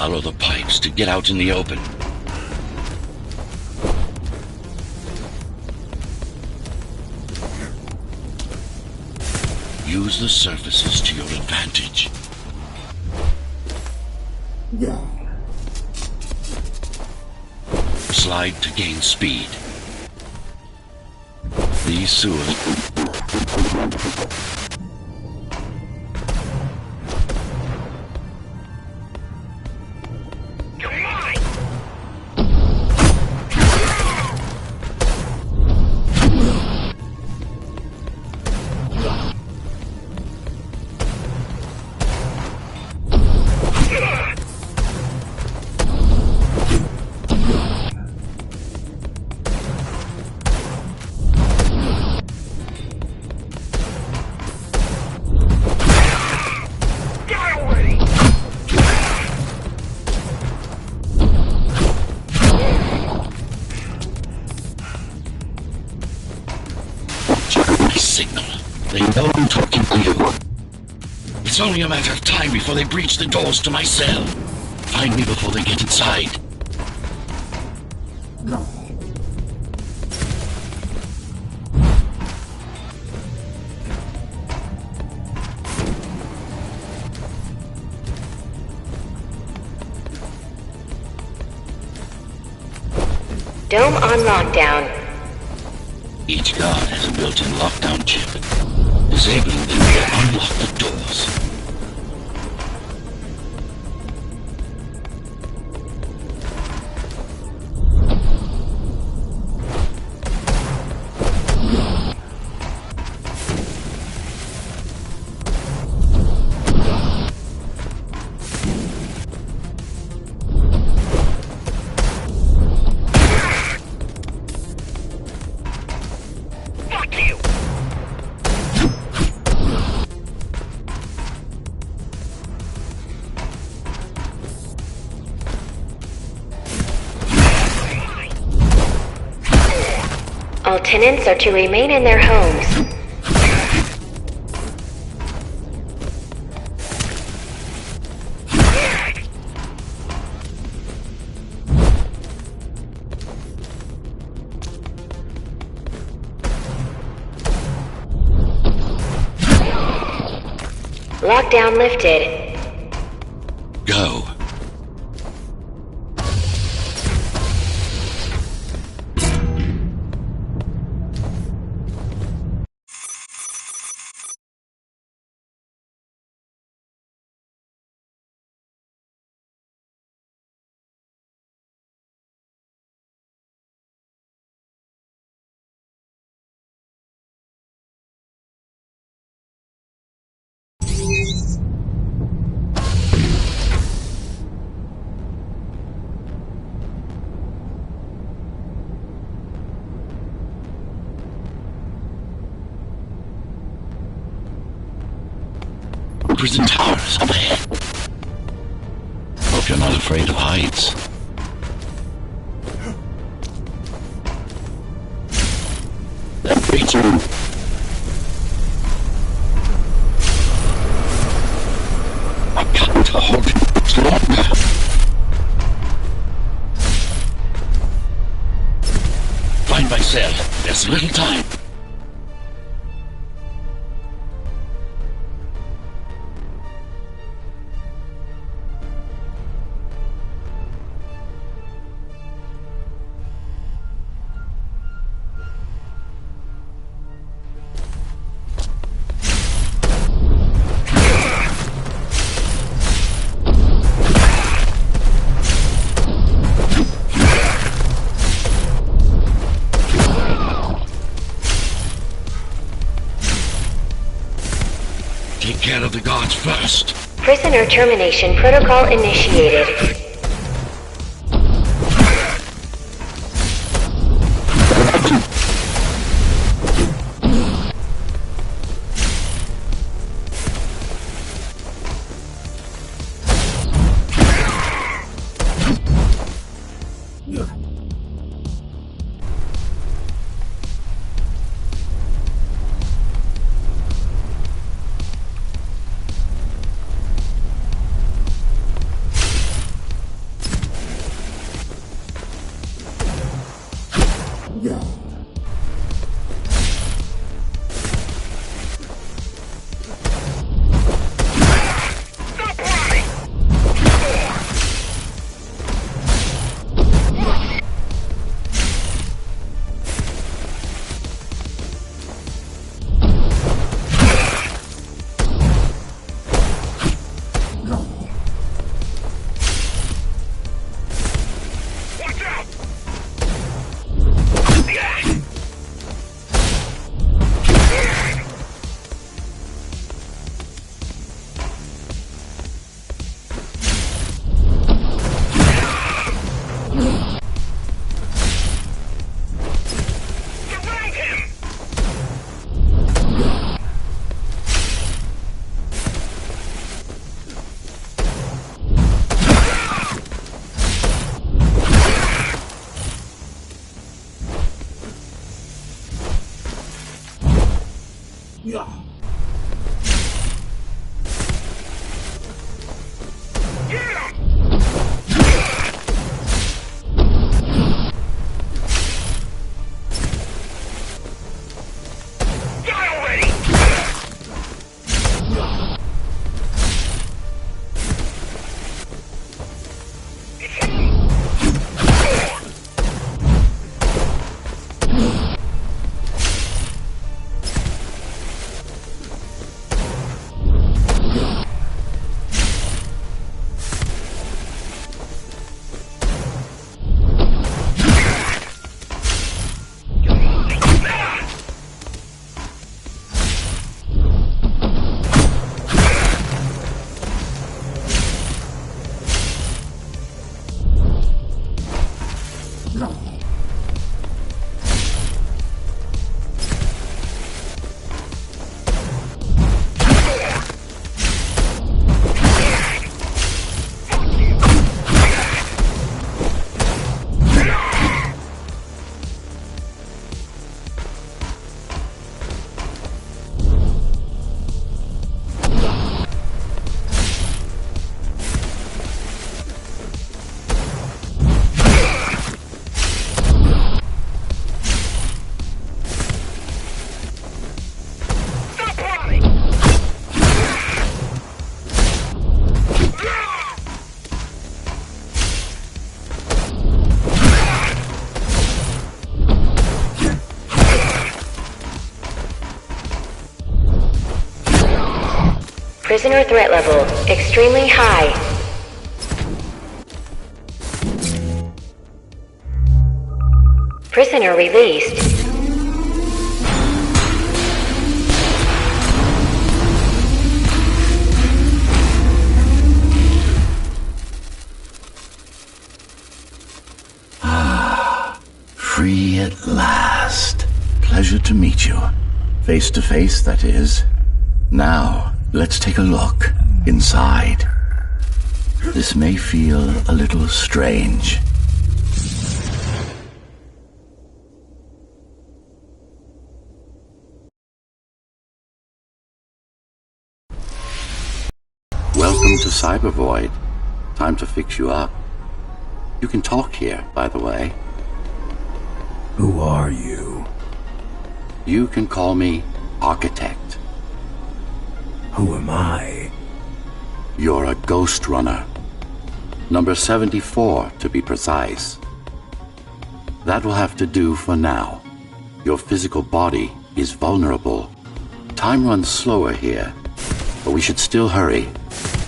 Follow the pipes to get out in the open. Use the surfaces to your advantage. Slide to gain speed. These sewers... Signal. They know I'm talking to you. It's only a matter of time before they breach the doors to my cell. Find me before they get inside. Dome on lockdown. Each guard has a built-in lockdown chip. Disabling them will unlock the doors. All tenants are to remain in their homes. Lockdown lifted. Go. Prison towers up ahead. Hope you're not afraid of heights. That creature. I got to hold it much longer. Find my cell. There's little time. Take care of the guards first. Prisoner termination protocol initiated. Prisoner threat level extremely high. Prisoner released. Free at last. Pleasure to meet you. Face to face, that is. Now, let's take a look inside. This may feel a little strange. Welcome to Cyber Void. Time to fix you up. You can talk here, by the way. Who are you? You can call me Architect. Who am I? You're a ghost runner. Number 74, to be precise. That will have to do for now. Your physical body is vulnerable. Time runs slower here, but we should still hurry.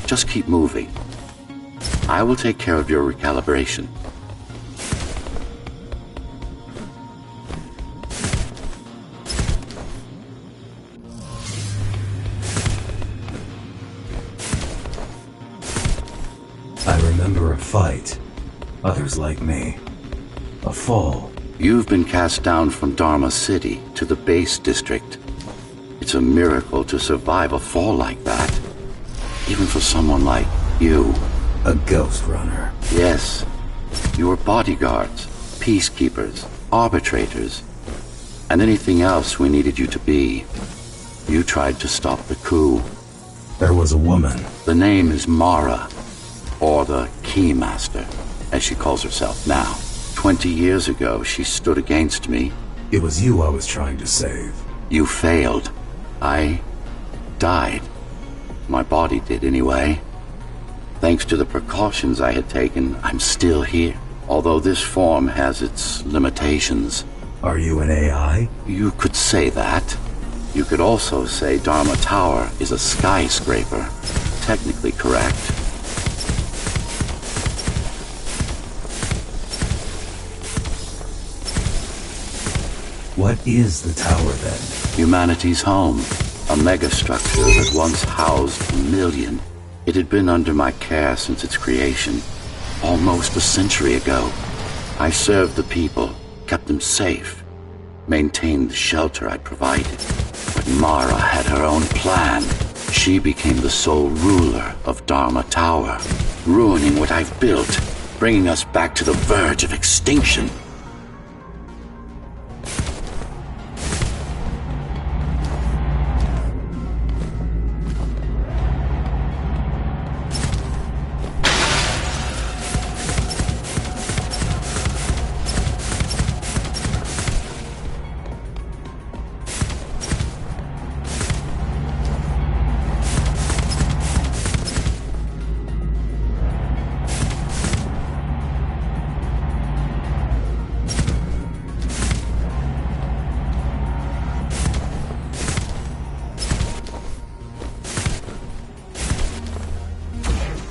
Just keep moving. I will take care of your recalibration. I remember a fight. Others like me. A fall. You've been cast down from Dharma City to the base district. It's a miracle to survive a fall like that. Even for someone like you. A ghost runner. Yes. You were bodyguards, peacekeepers, arbitrators, and anything else we needed you to be. You tried to stop the coup. There was a woman. The name is Mara, or the Keymaster, as she calls herself now. 20 years ago, she stood against me. It was you I was trying to save. You failed. I died. My body did anyway. Thanks to the precautions I had taken, I'm still here. Although this form has its limitations. Are you an AI? You could say that. You could also say Dharma Tower is a skyscraper. Technically correct. What is the tower then? Humanity's home. A megastructure that once housed 1 million. It had been under my care since its creation. Almost a century ago. I served the people, kept them safe, maintained the shelter I'd provided. But Mara had her own plan. She became the sole ruler of Dharma Tower, ruining what I've built, bringing us back to the verge of extinction.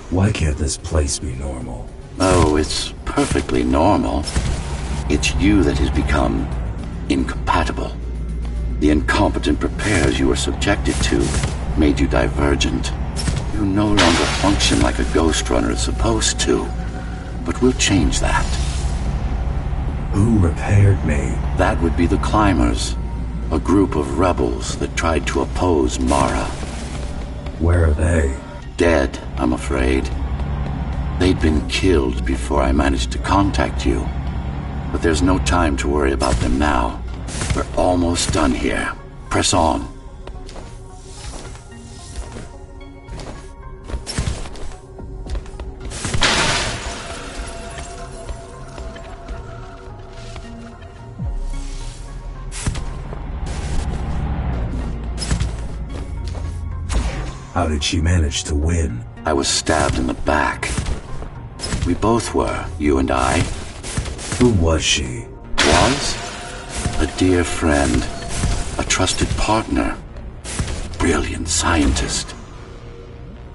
Why can't this place be normal? Oh, it's perfectly normal. It's you that has become incompatible. The incompetent repairs you were subjected to made you divergent. You no longer function like a ghost runner is supposed to. But we'll change that. Who repaired me? That would be the Climbers, a group of rebels that tried to oppose Mara. Where are they? Dead, I'm afraid. They'd been killed before I managed to contact you. But there's no time to worry about them now. We're almost done here. Press on. How did she manage to win? I was stabbed in the back. We both were, you and I. Who was she? Was? A dear friend. A trusted partner. Brilliant scientist.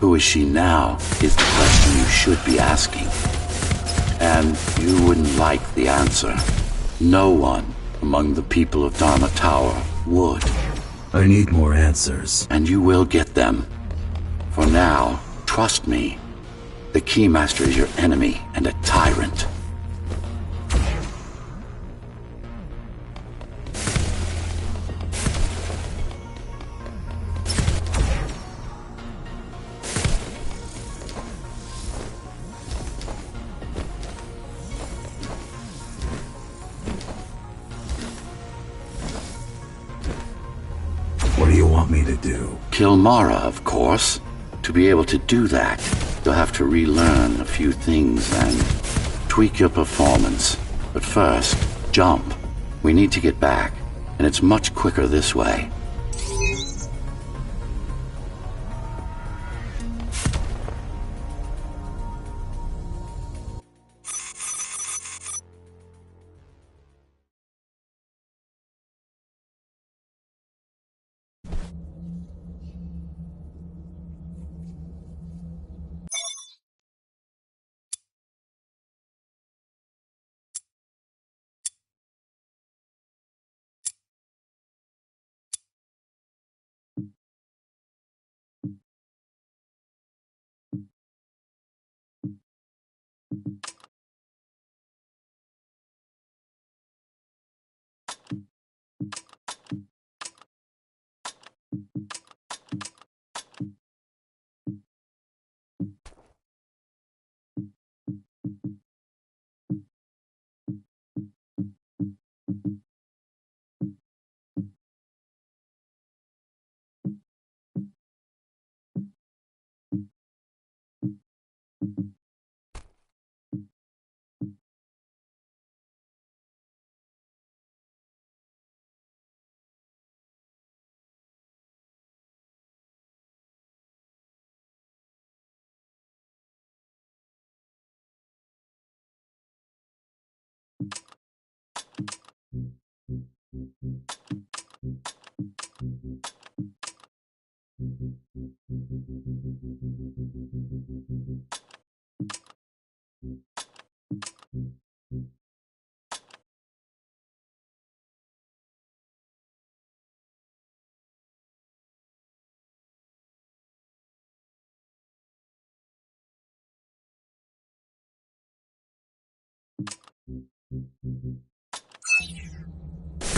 Who is she now is the question you should be asking. And you wouldn't like the answer. No one among the people of Dharma Tower would. I need more answers. And you will get them. For now, trust me. The Keymaster is your enemy and a tyrant. What do you want me to do? Kill Mara, of course. To be able to do that, you'll have to relearn a few things and tweak your performance. But first, jump. We need to get back, and it's much quicker this way.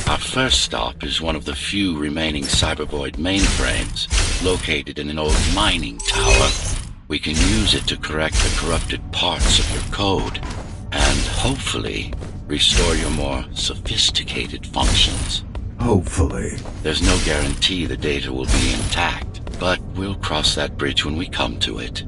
Our first stop is one of the few remaining Cybervoid mainframes, located in an old mining tower. We can use it to correct the corrupted parts of your code, and hopefully restore your more sophisticated functions. Hopefully. There's no guarantee the data will be intact, but we'll cross that bridge when we come to it.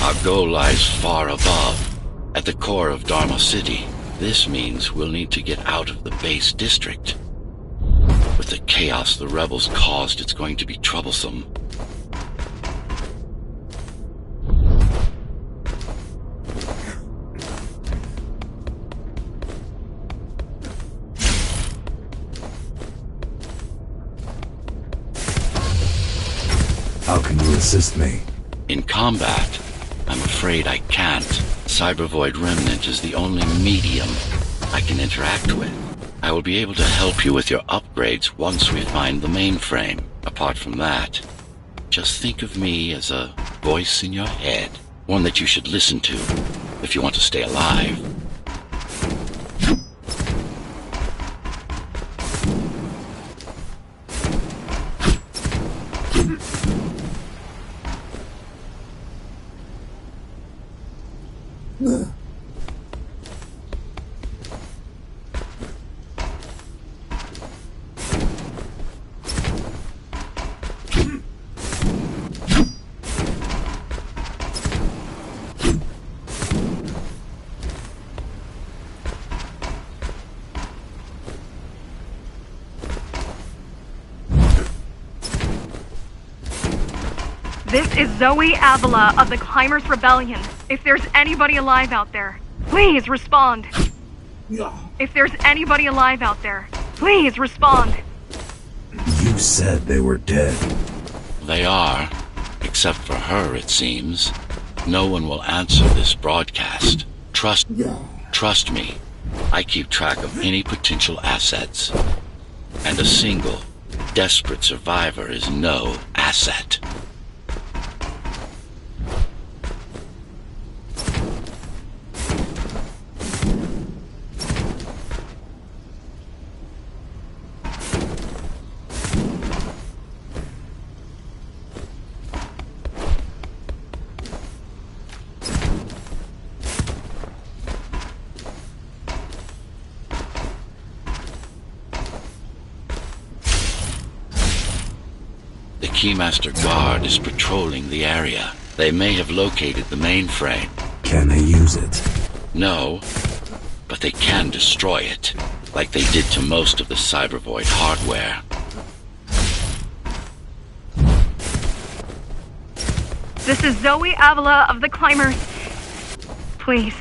Our goal lies far above, at the core of Dharma City. This means we'll need to get out of the base district. With the chaos the rebels caused, it's going to be troublesome. How can you assist me? In combat, I'm afraid I can't. Cybervoid Remnant is the only medium I can interact with. I will be able to help you with your upgrades once we find the mainframe. Apart from that, just think of me as a voice in your head, one that you should listen to if you want to stay alive. This is Zoe Avila of the Climbers Rebellion. If there's anybody alive out there, please respond. If there's anybody alive out there, please respond. You said they were dead. They are. Except for her, it seems. No one will answer this broadcast. Trust me. I keep track of any potential assets. And a single, desperate survivor is no asset. The Keymaster Guard is patrolling the area. They may have located the mainframe. Can they use it? No, but they can destroy it, like they did to most of the Cybervoid hardware. This is Zoe Avila of the Climbers. Please.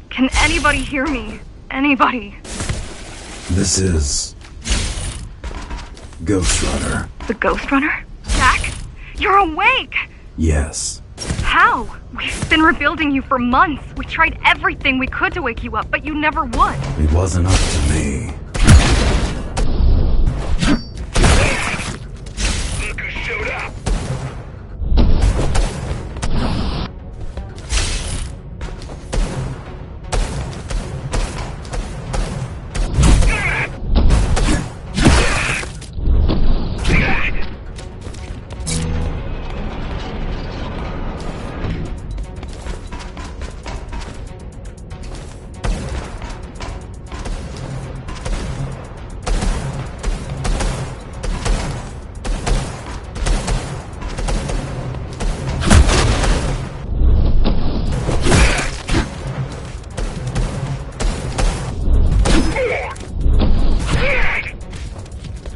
Can anybody hear me? Anybody? This is... Ghost Runner. The Ghost Runner? Jack? You're awake! Yes. How? We've been rebuilding you for months. We tried everything we could to wake you up, but you never would. It wasn't up to me. Look who showed up!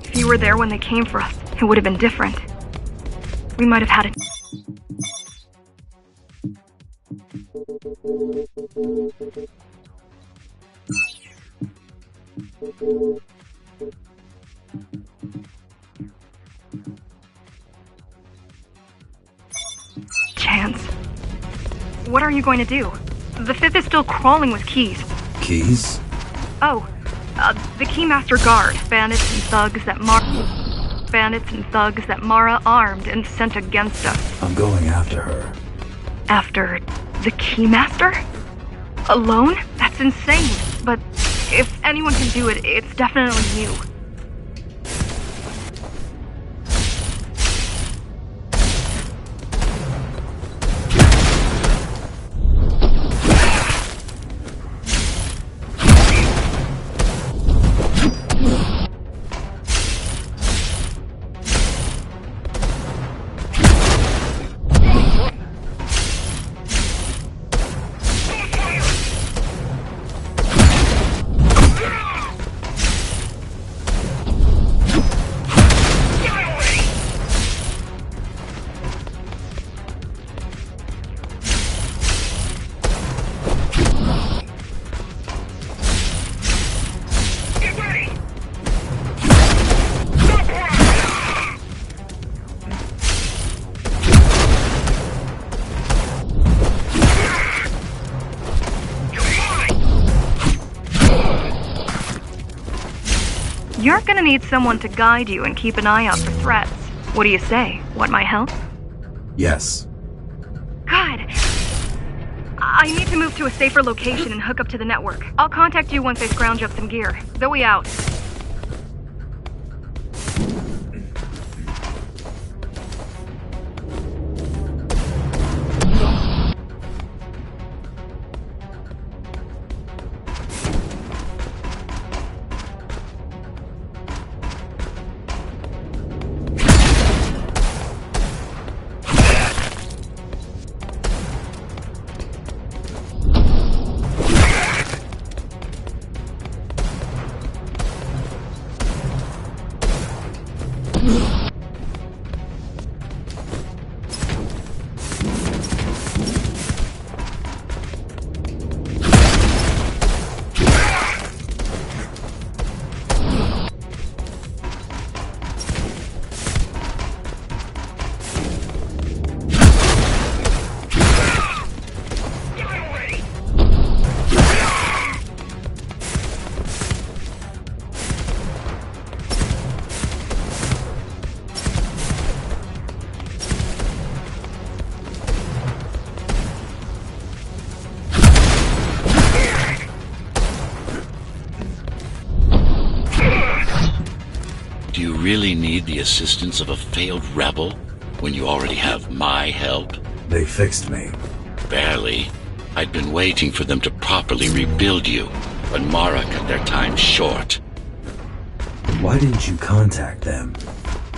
If you were there when they came for us, it would have been different. We might have had a... chance. What are you going to do? The Fifth is still crawling with keys. Keys? Oh, the Keymaster Guard. Bandits and thugs that Mara armed and sent against us. I'm going after her. After the Keymaster? Alone? That's insane. But if anyone can do it, it's definitely you. You're gonna need someone to guide you and keep an eye out for threats. What do you say? Want my help? Yes. Good. I need to move to a safer location and hook up to the network. I'll contact you once I scrounge up some gear. Zoe out. really need the assistance of a failed rebel when you already have my help? They fixed me. Barely. I'd been waiting for them to properly rebuild you, but Mara cut their time short. Why didn't you contact them?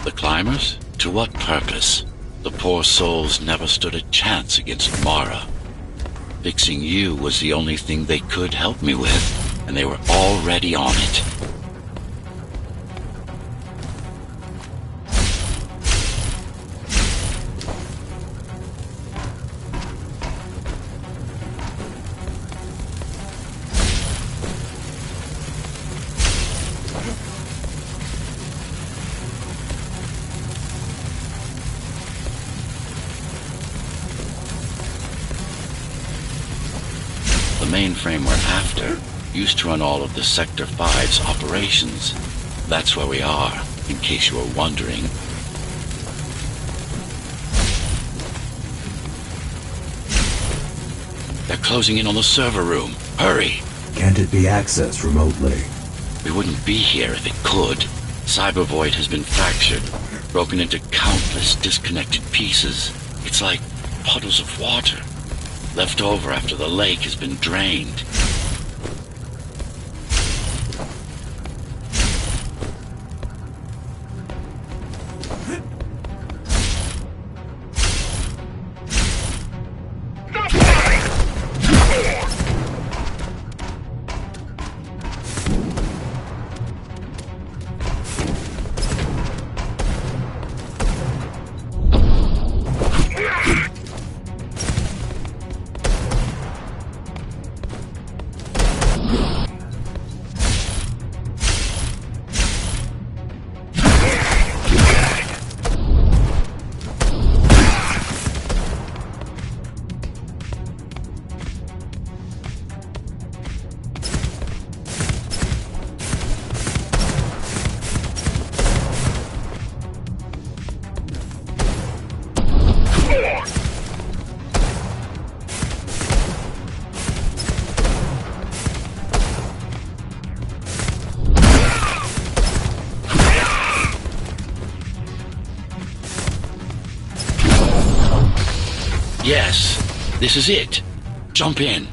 The climbers? To what purpose? The poor souls never stood a chance against Mara. Fixing you was the only thing they could help me with, and they were already on it. The mainframe we're after used to run all of the Sector 5's operations. That's where we are, in case you were wondering. They're closing in on the server room. Hurry! Can't it be accessed remotely? We wouldn't be here if it could. Cyber Void has been fractured, broken into countless disconnected pieces. It's like puddles of water, left over after the lake has been drained. Yes, this is it. Jump in.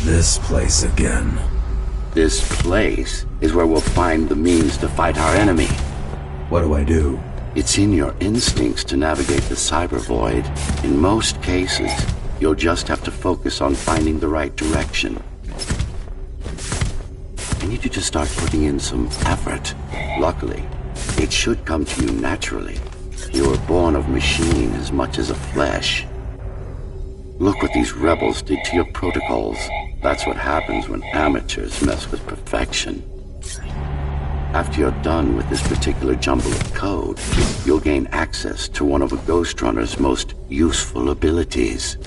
This place again. This place is where we'll find the means to fight our enemy. What do I do? It's in your instincts to navigate the cyber void. In most cases, you'll just have to focus on finding the right direction. I need you to start putting in some effort. Luckily, it should come to you naturally. You were born of machine as much as of flesh. Look what these rebels did to your protocols. That's what happens when amateurs mess with perfection. After you're done with this particular jumble of code, you'll gain access to one of a Ghost Runner's most useful abilities.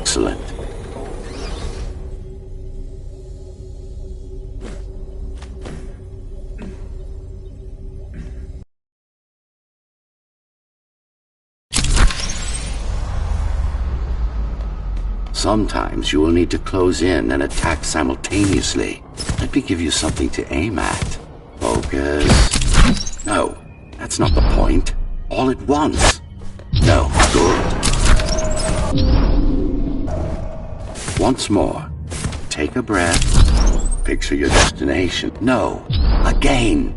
Excellent. Sometimes you will need to close in and attack simultaneously. Let me give you something to aim at. Focus. No, that's not the point. All at once. No, good. Once more. Take a breath. Picture your destination. No, again.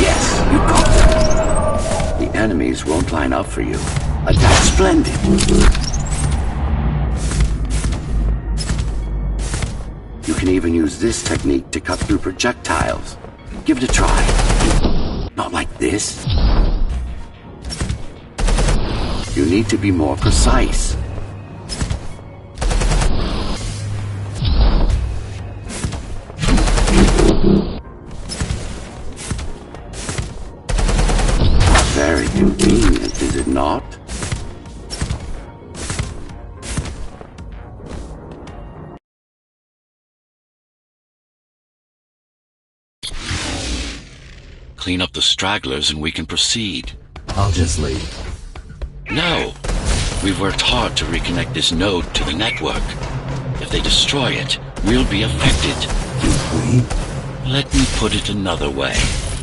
Yes, you got it. The enemies won't line up for you. Attack splendid. You can even use this technique to cut through projectiles. Give it a try. Not like this. You need to be more precise. Very convenient, is it not? Clean up the stragglers and we can proceed. I'll just leave. No! We've worked hard to reconnect this node to the network. If they destroy it, we'll be affected. We? Let me put it another way.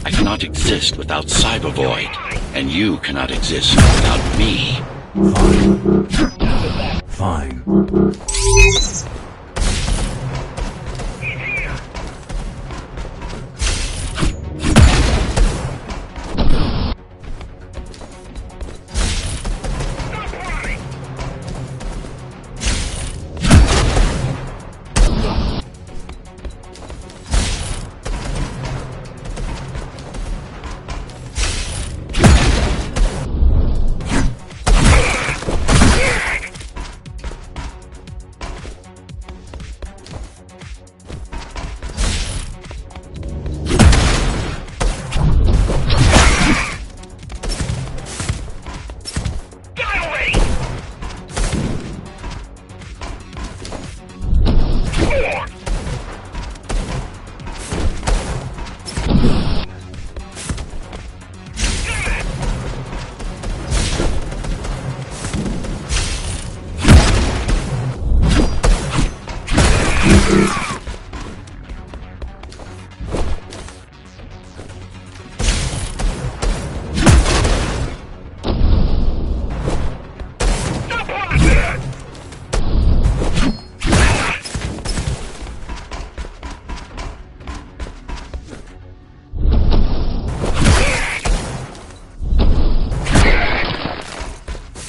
I cannot exist without Cyber Void, and you cannot exist without me. Fine. Fine.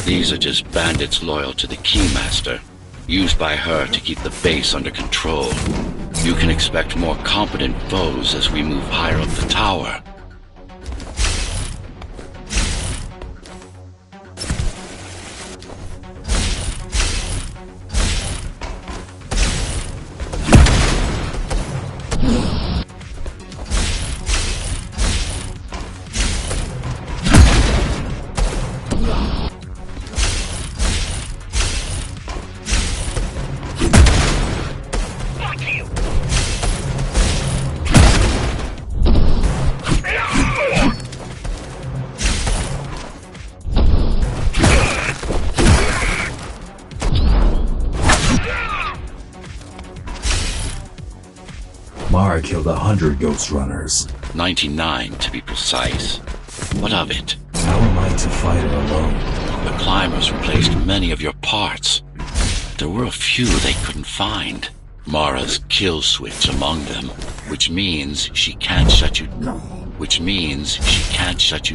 These are just bandits loyal to the Keymaster, used by her to keep the base under control. You can expect more competent foes as we move higher up the tower. Mara killed 100 Ghost Runners. 99 to be precise. What of it? How am I to fight her alone? The climbers replaced many of your parts. There were a few they couldn't find. Mara's kill switch among them, which means she can't shut you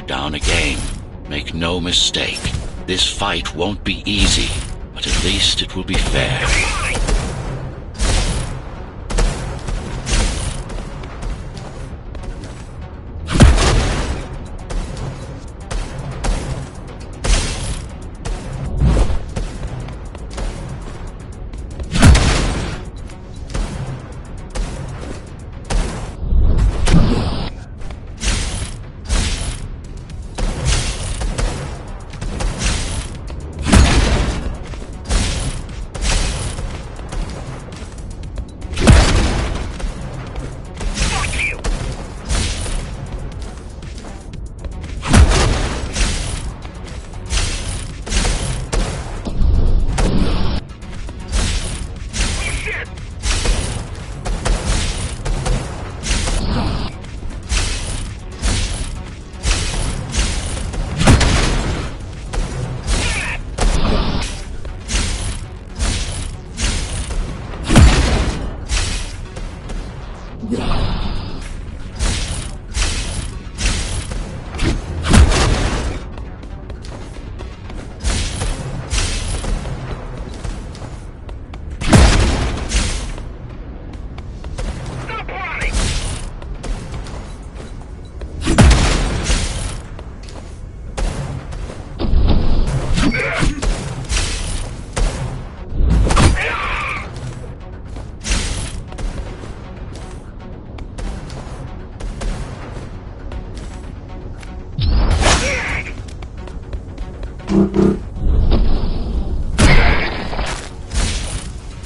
down again. Make no mistake, this fight won't be easy, but at least it will be fair.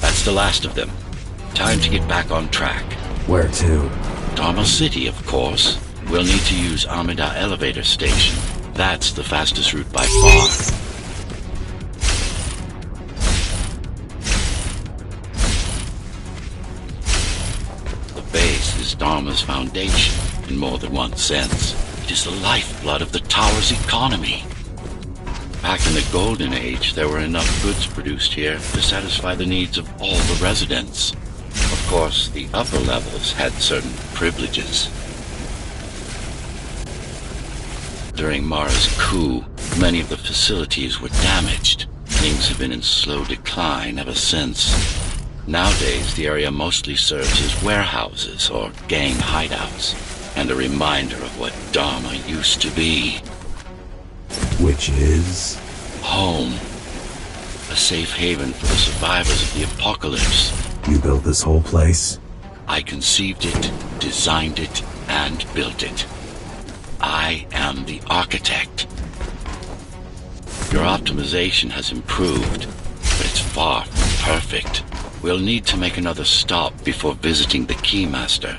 That's the last of them. Time to get back on track. Where to? Dharma City, of course. We'll need to use Amida Elevator Station. That's the fastest route by far. The base is Dharma's foundation, in more than one sense. It is the lifeblood of the tower's economy. Back in the Golden Age, there were enough goods produced here to satisfy the needs of all the residents. Of course, the upper levels had certain privileges. During Mara's coup, many of the facilities were damaged. Things have been in slow decline ever since. Nowadays, the area mostly serves as warehouses or gang hideouts, and a reminder of what Dharma used to be. Which is? Home. A safe haven for the survivors of the apocalypse. You built this whole place? I conceived it, designed it, and built it. I am the architect. Your optimization has improved, but it's far from perfect. We'll need to make another stop before visiting the Keymaster.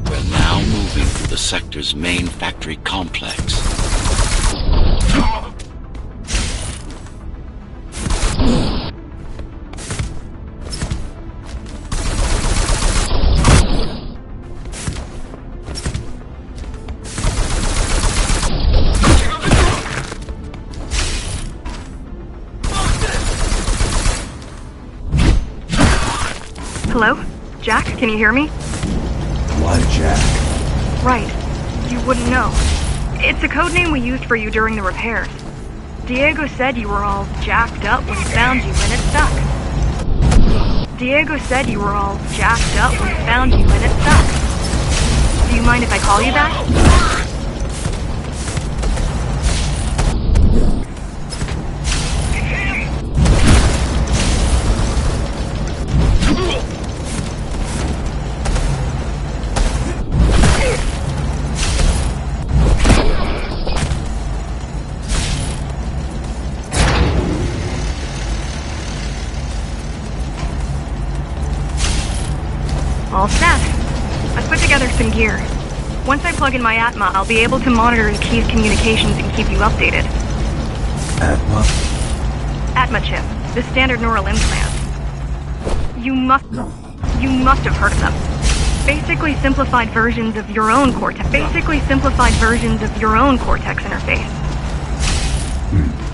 We're now moving through the sector's main factory complex. Hello? Jack, can you hear me? Why Jack? Right. You wouldn't know. It's a code name we used for you during the repairs. Diego said you were all jacked up when he found you and it stuck. Diego said you were all jacked up when he found you and it stuck. Do you mind if I call you that? All set. I've put together some gear. Once I plug in my Atma, I'll be able to monitor the key's communications and keep you updated. Atma? Atma chip, the standard neural implant. You must have heard of them. Basically simplified versions of your own cortex. Interface.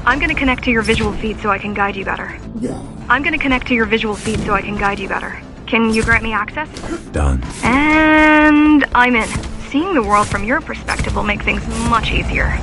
I'm gonna connect to your visual feed so I can guide you better. Can you grant me access? Done. And I'm in. Seeing the world from your perspective will make things much easier.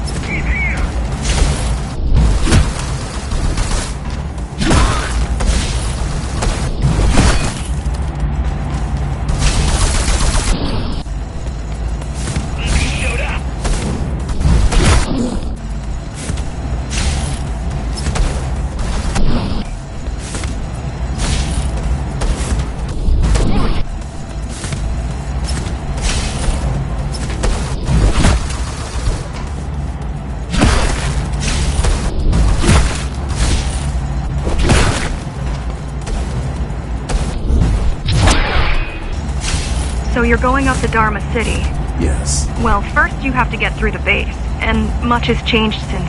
So you're going up to Dharma City. Yes. Well, first you have to get through the base, and much has changed since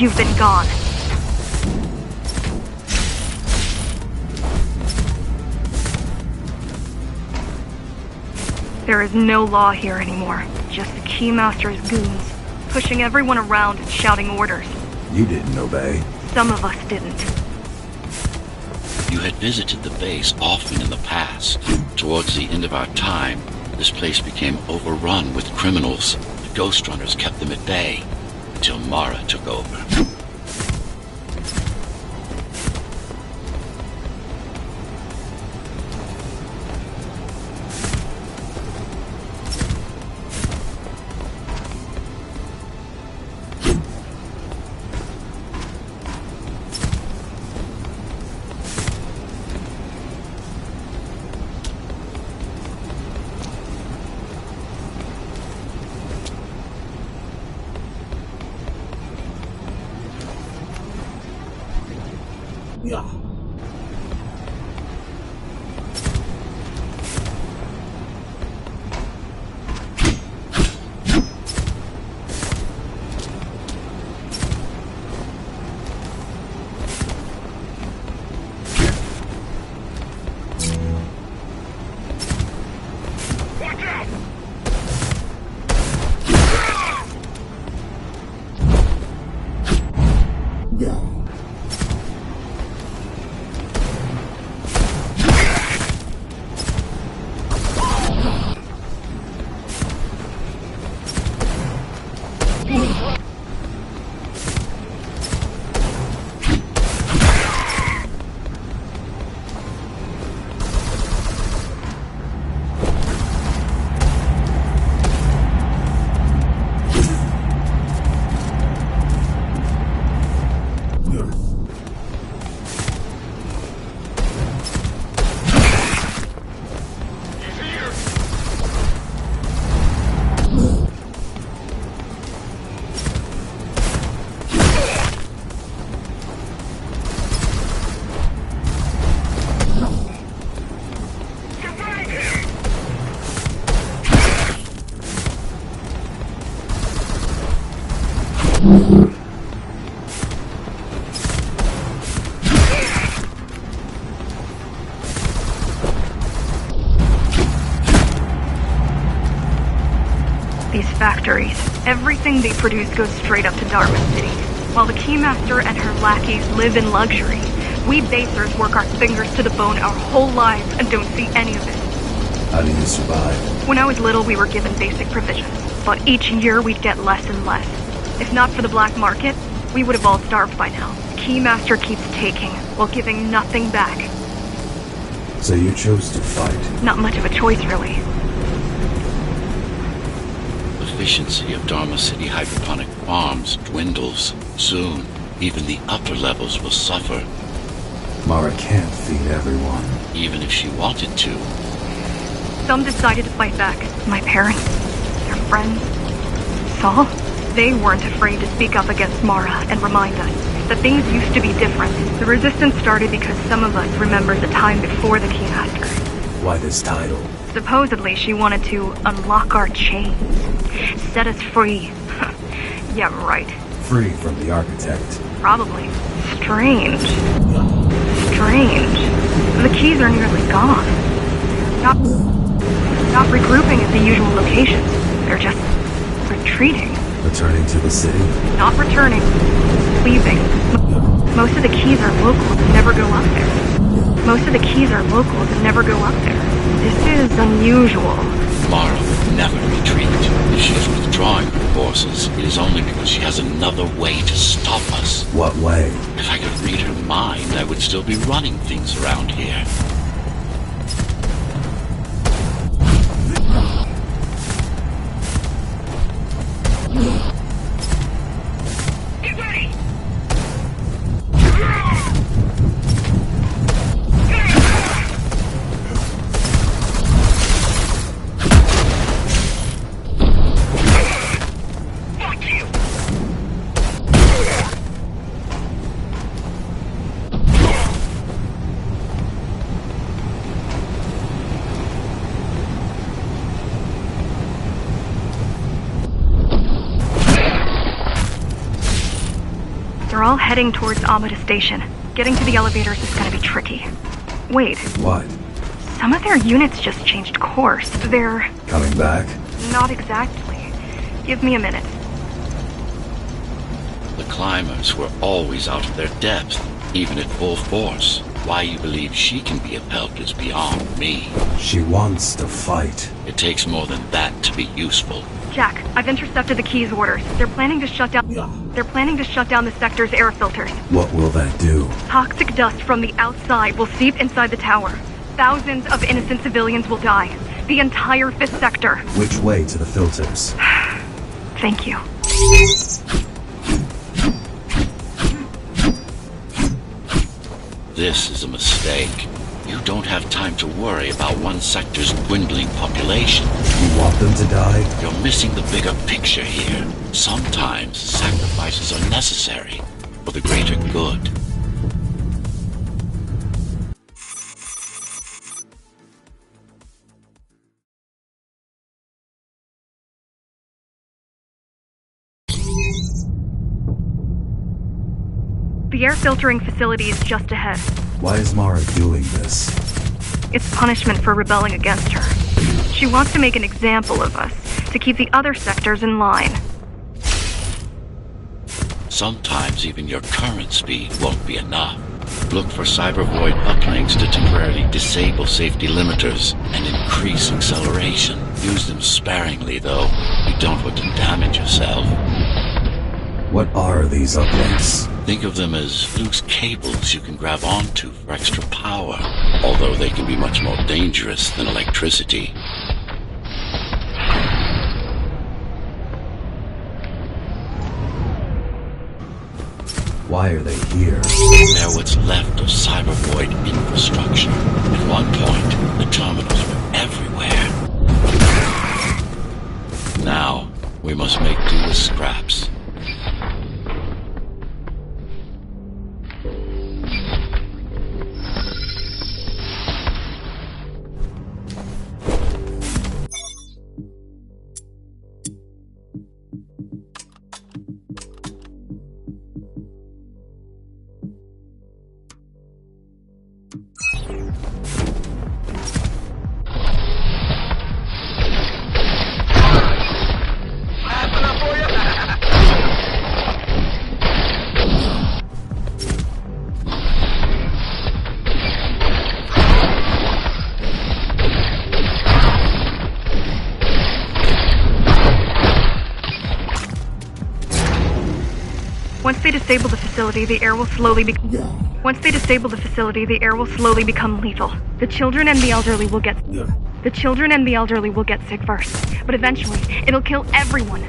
you've been gone. There is no law here anymore, just the Keymaster's goons, pushing everyone around and shouting orders. You didn't obey. Some of us didn't. You had visited the base often in the past. Towards the end of our time, this place became overrun with criminals. The Ghost Runners kept them at bay, until Mara took over. These factories, everything they produce goes straight up to Dharma City. While the Keymaster and her lackeys live in luxury, we basers work our fingers to the bone our whole lives and don't see any of it. How do you survive? When I was little, we were given basic provisions, but each year we'd get less and less. If not for the black market, we would have all starved by now. The Keymaster keeps taking, while giving nothing back. So you chose to fight? Not much of a choice, really. Efficiency of Dharma City hydroponic farms dwindles. Soon, even the upper levels will suffer. Mara can't feed everyone. Even if she wanted to. Some decided to fight back. My parents, their friends, Saul. They weren't afraid to speak up against Mara and remind us that things used to be different. The resistance started because some of us remembered the time before the Keymaster. Why this title? Supposedly, she wanted to unlock our chains, set us free. Yeah, right. Free from the architect. Probably. Strange. Strange. The keys are nearly gone. Not regrouping at the usual locations. They're just retreating. Returning to the city? Not returning. Leaving. Most of the keys are locals and never go up there. Most of the keys are locals and never go up there. This is unusual. Mara would never retreat. If she's withdrawing her forces, it is only because she has another way to stop us. What way? If I could read her mind, I would still be running things around here. Get ready! Fuck you! They're all heading towards Amada Station. Getting to the elevators is gonna be tricky. Wait, What? some of their units just changed course. They're... Coming back? not exactly. Give me a minute. The climbers were always out of their depth, even at full force. Why you believe she can be upheld is beyond me. She wants to fight. It takes more than that to be useful. Jack, I've intercepted the Keys orders. They're planning to shut down the sector's air filters. What will that do? Toxic dust from the outside will seep inside the tower. Thousands of innocent civilians will die. The entire 5th sector. Which way to the filters? Thank you. This is a mistake. You don't have time to worry about one sector's dwindling population. You want them to die? You're missing the bigger picture here. Sometimes sacrifices are necessary for the greater good. The air filtering facility is just ahead. Why is Mara doing this? It's punishment for rebelling against her. She wants to make an example of us, to keep the other sectors in line. Sometimes even your current speed won't be enough. Look for cyber void uplinks to temporarily disable safety limiters and increase acceleration. Use them sparingly, though. You don't want to damage yourself. What are these uplinks? Think of them as loose cables you can grab onto for extra power, although they can be much more dangerous than electricity. Why are they here? They're what's left of cyber void infrastructure. At one point, the terminals were everywhere. Now, we must make do with scraps. Once they disable the facility, the air will slowly become lethal. The children and the elderly will get sick first, but eventually it'll kill everyone.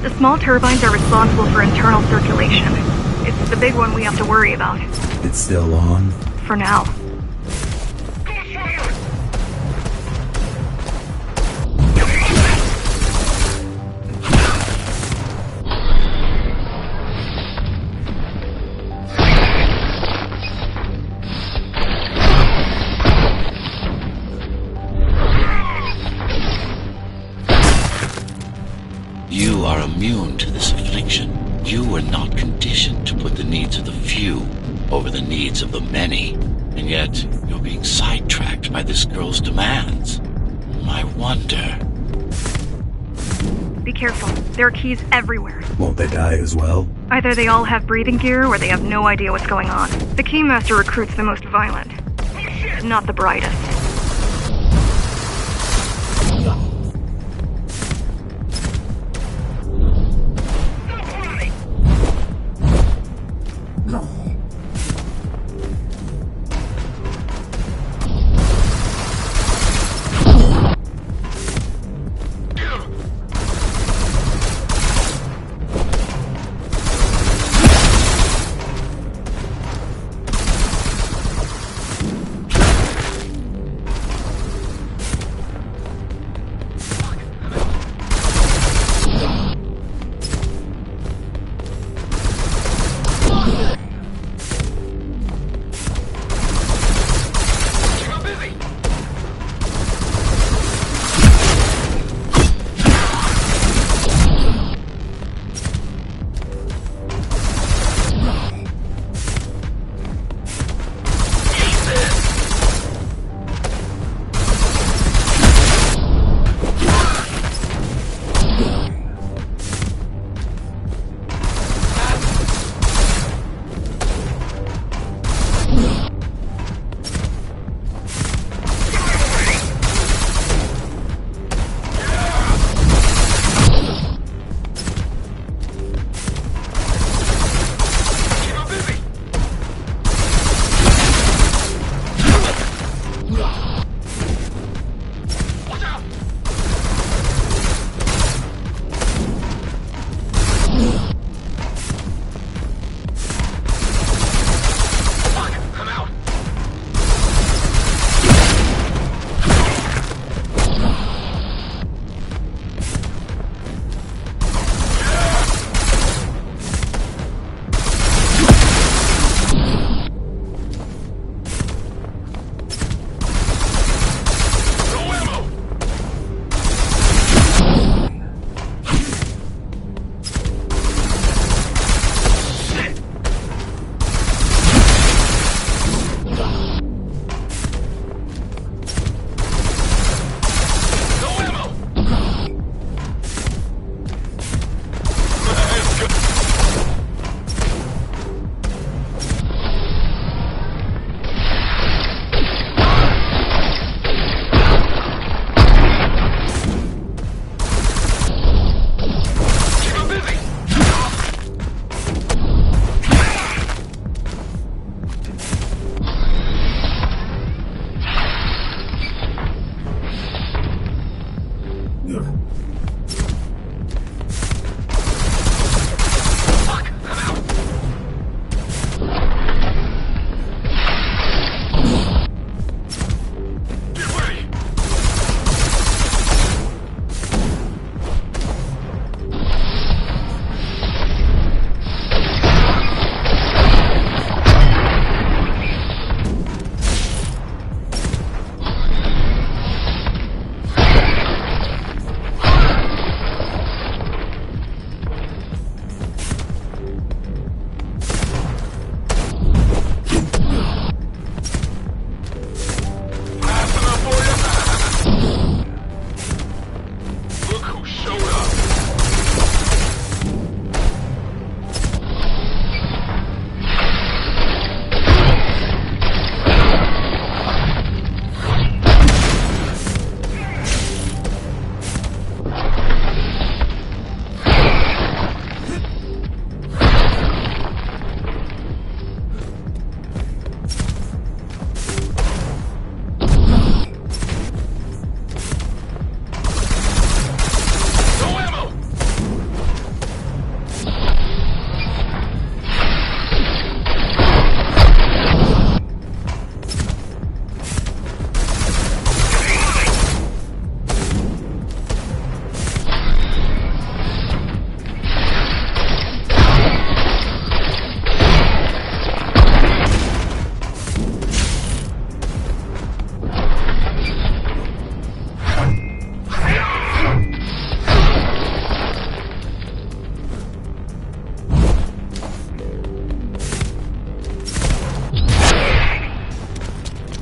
The small turbines are responsible for internal circulation. It's the big one we have to worry about. It's still on? For now. You are immune to this affliction. You were not conditioned to put the needs of the few over the needs of the many. And yet, you're being sidetracked by this girl's demands. I wonder... Be careful. There are keys everywhere. Won't they die as well? Either they all have breathing gear or they have no idea what's going on. The Keymaster recruits the most violent. Not the brightest.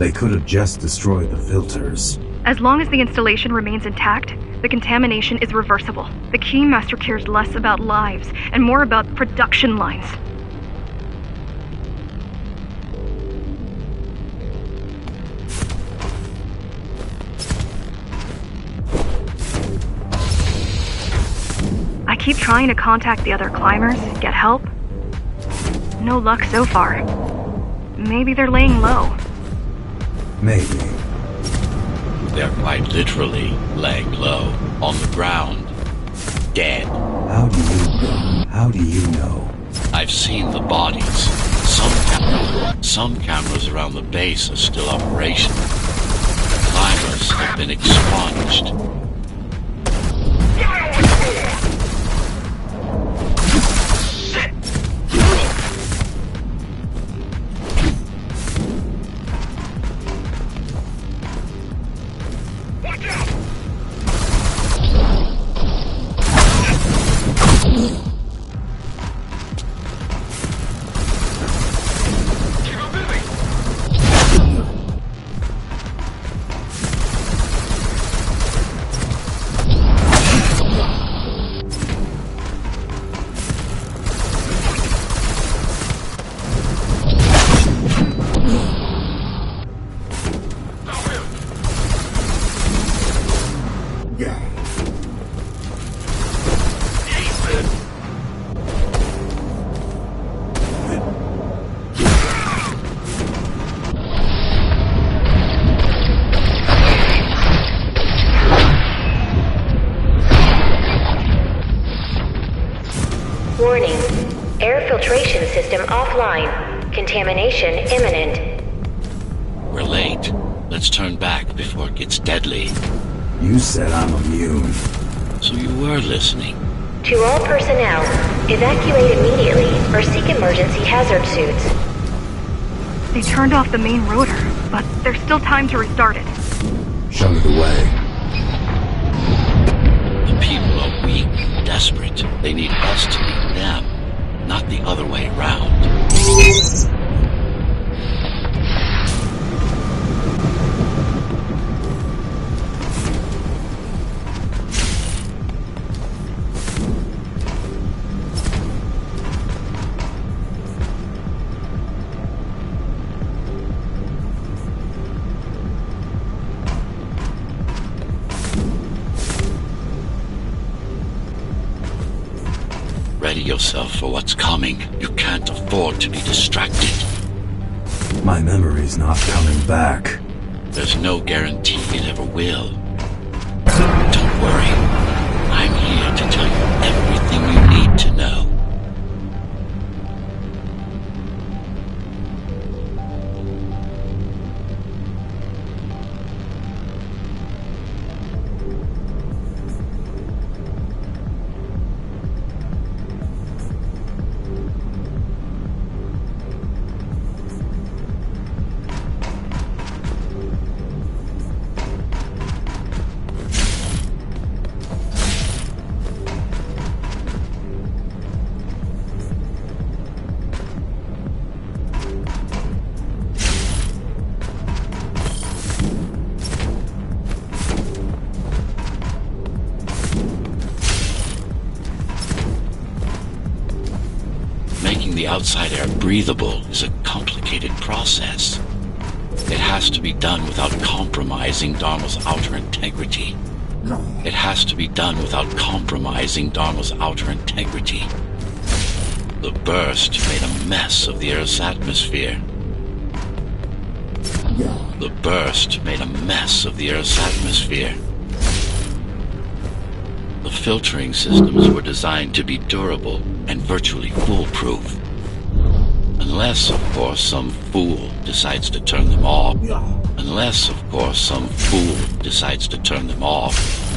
They could have just destroyed the filters. As long as the installation remains intact, the contamination is reversible. The Keymaster cares less about lives and more about production lines. I keep trying to contact the other climbers, get help. No luck so far. Maybe they're laying low. Maybe. They're quite literally laying low, on the ground, dead. How do you know? I've seen the bodies. Some cameras around the base are still operational. The climbers have been expunged. Warning. Air filtration system offline. Contamination imminent. We're late. Let's turn back before it gets deadly. You said I'm immune. So you were listening. To all personnel, evacuate immediately or seek emergency hazard suits. They turned off the main rotor, but there's still time to restart it. Show me the way. The people are weak, desperate. They need us to meet them, not the other way around. Ready yourself for what's coming. You can't afford to be distracted. My memory's not coming back. There's no guarantee it ever will. Don't worry. I'm here to tell you everything you need to know. Making the outside air breathable is a complicated process. It has to be done without compromising Dharma's outer integrity. It has to be done without compromising Dharma's outer integrity. The burst made a mess of the Earth's atmosphere. The burst made a mess of the Earth's atmosphere. The filtering systems were designed to be durable and virtually foolproof. Unless, of course, some fool decides to turn them off. Unless, of course, some fool decides to turn them off.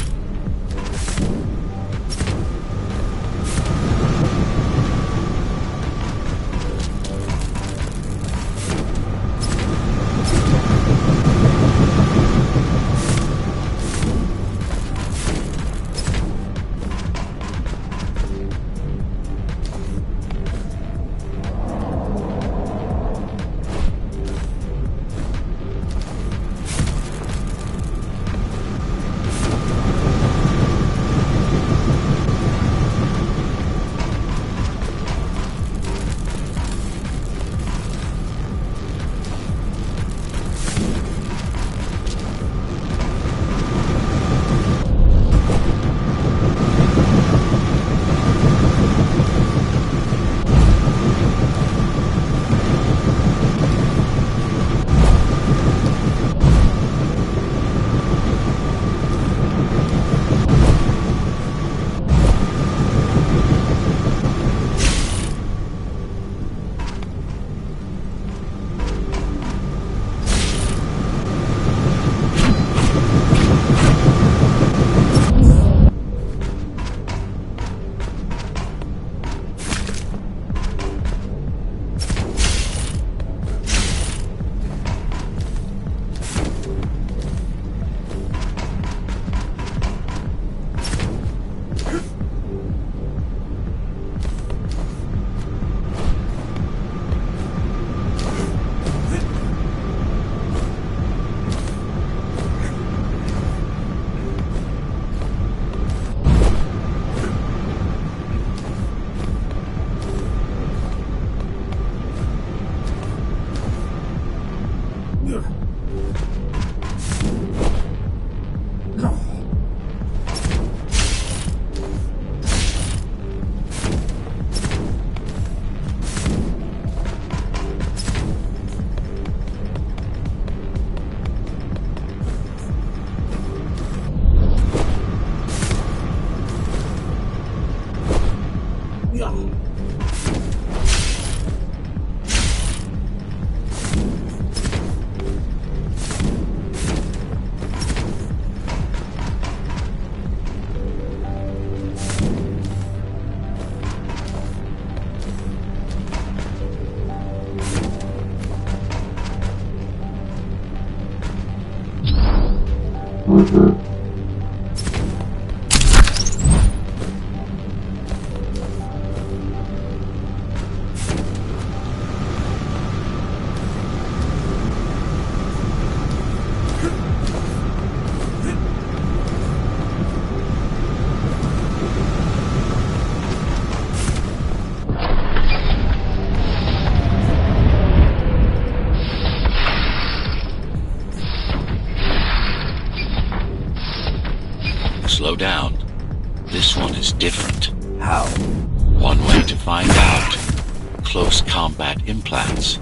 close combat implants.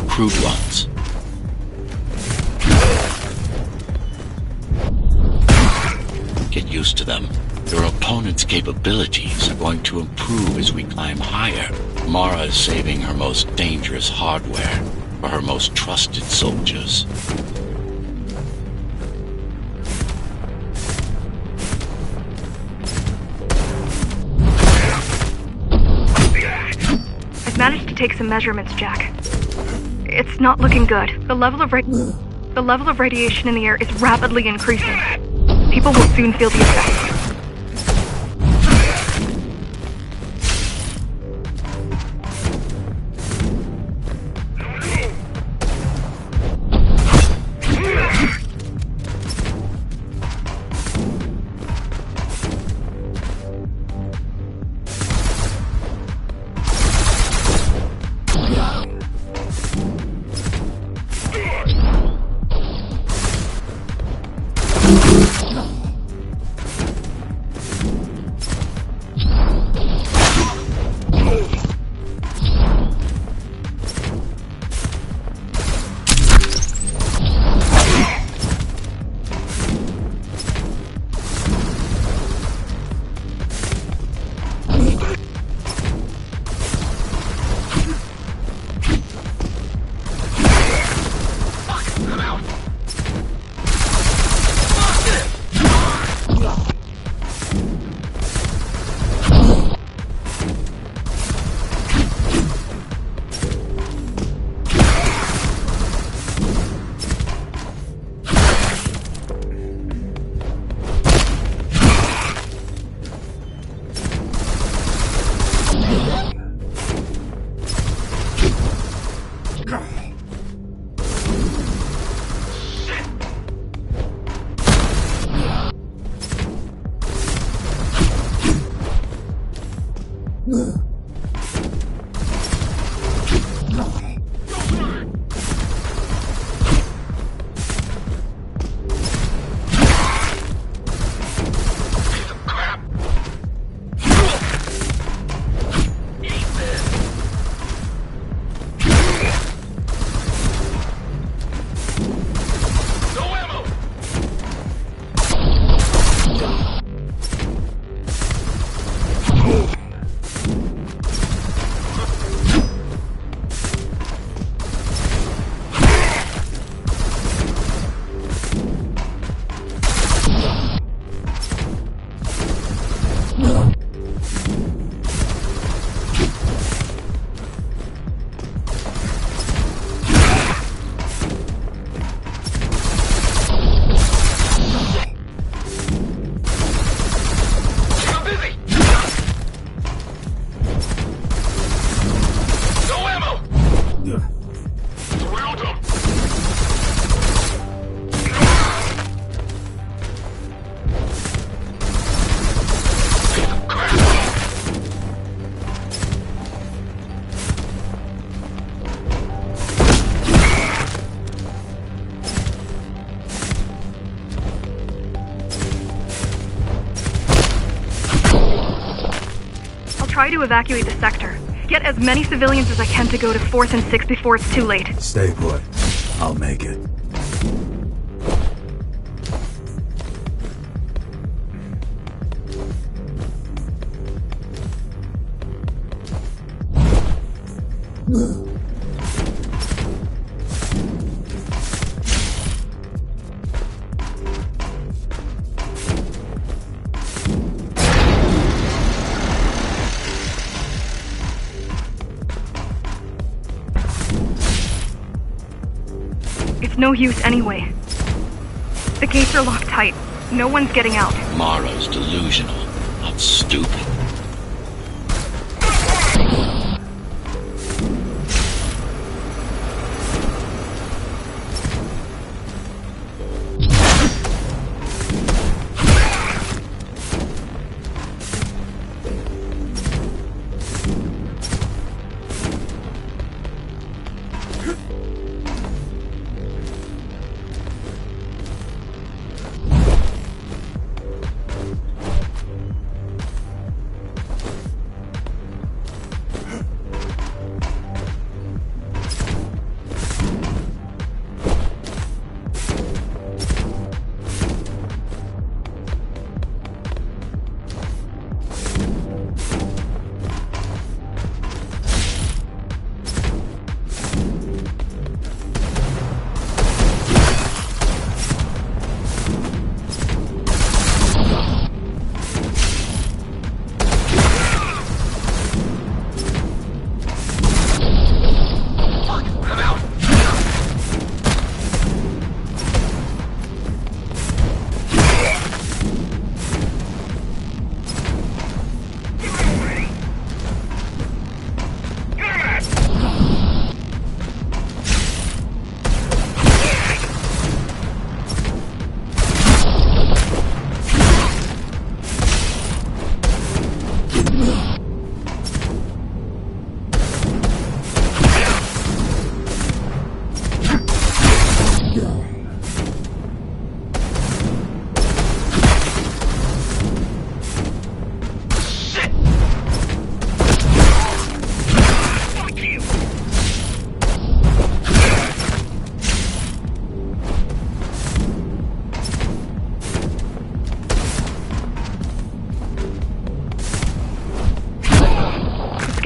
Crude ones. Get used to them. Your opponent's capabilities are going to improve as we climb higher. Mara is saving her most dangerous hardware for her most trusted soldiers. I've managed to take some measurements, Jack. It's not looking good. The level of radiation in the air is rapidly increasing. People will soon feel the effects. Try to evacuate the sector. Get as many civilians as I can to go to 4th and 6th before it's too late. Stay put. I'll make it. It's no use anyway. The gates are locked tight. No one's getting out. Mara's delusional, not stupid.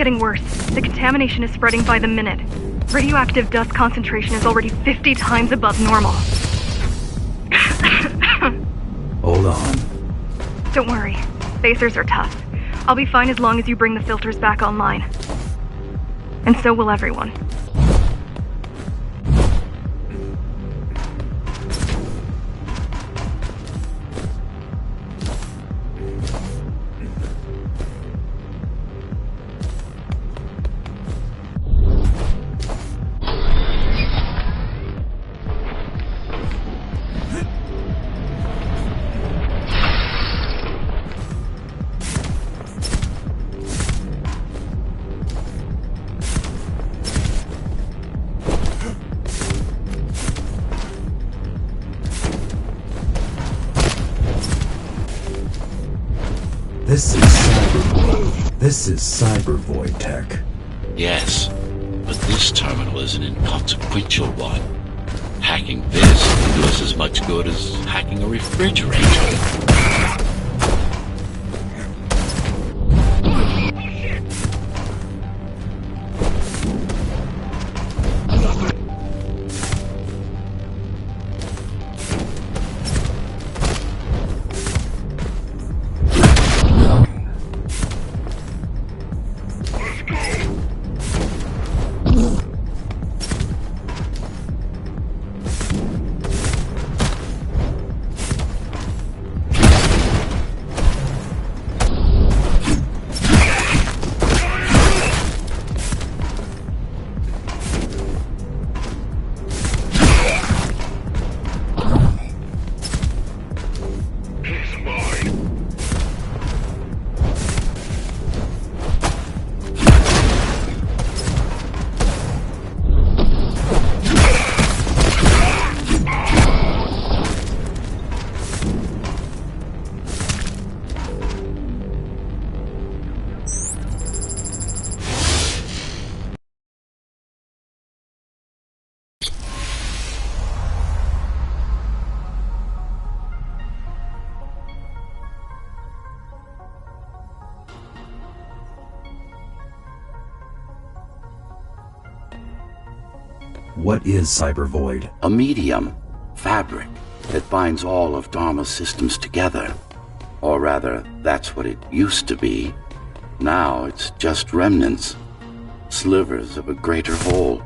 getting worse. The contamination is spreading by the minute. Radioactive dust concentration is already 50 times above normal. Hold on. Don't worry. Spacers are tough. I'll be fine as long as you bring the filters back online. And so will everyone. This is cyber void tech. Yes, but this terminal is an inconsequential one. Hacking this will do us as much good as hacking a refrigerator. What is cyber void? A medium, fabric, that binds all of Dharma's systems together. Or rather, that's what it used to be. Now it's just remnants, slivers of a greater whole.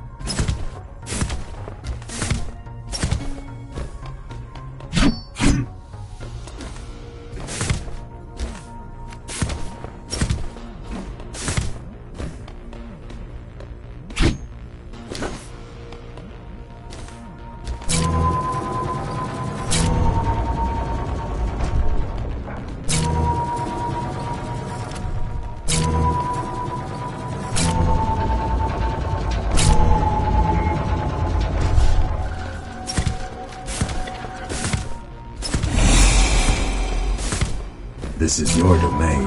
This is your domain,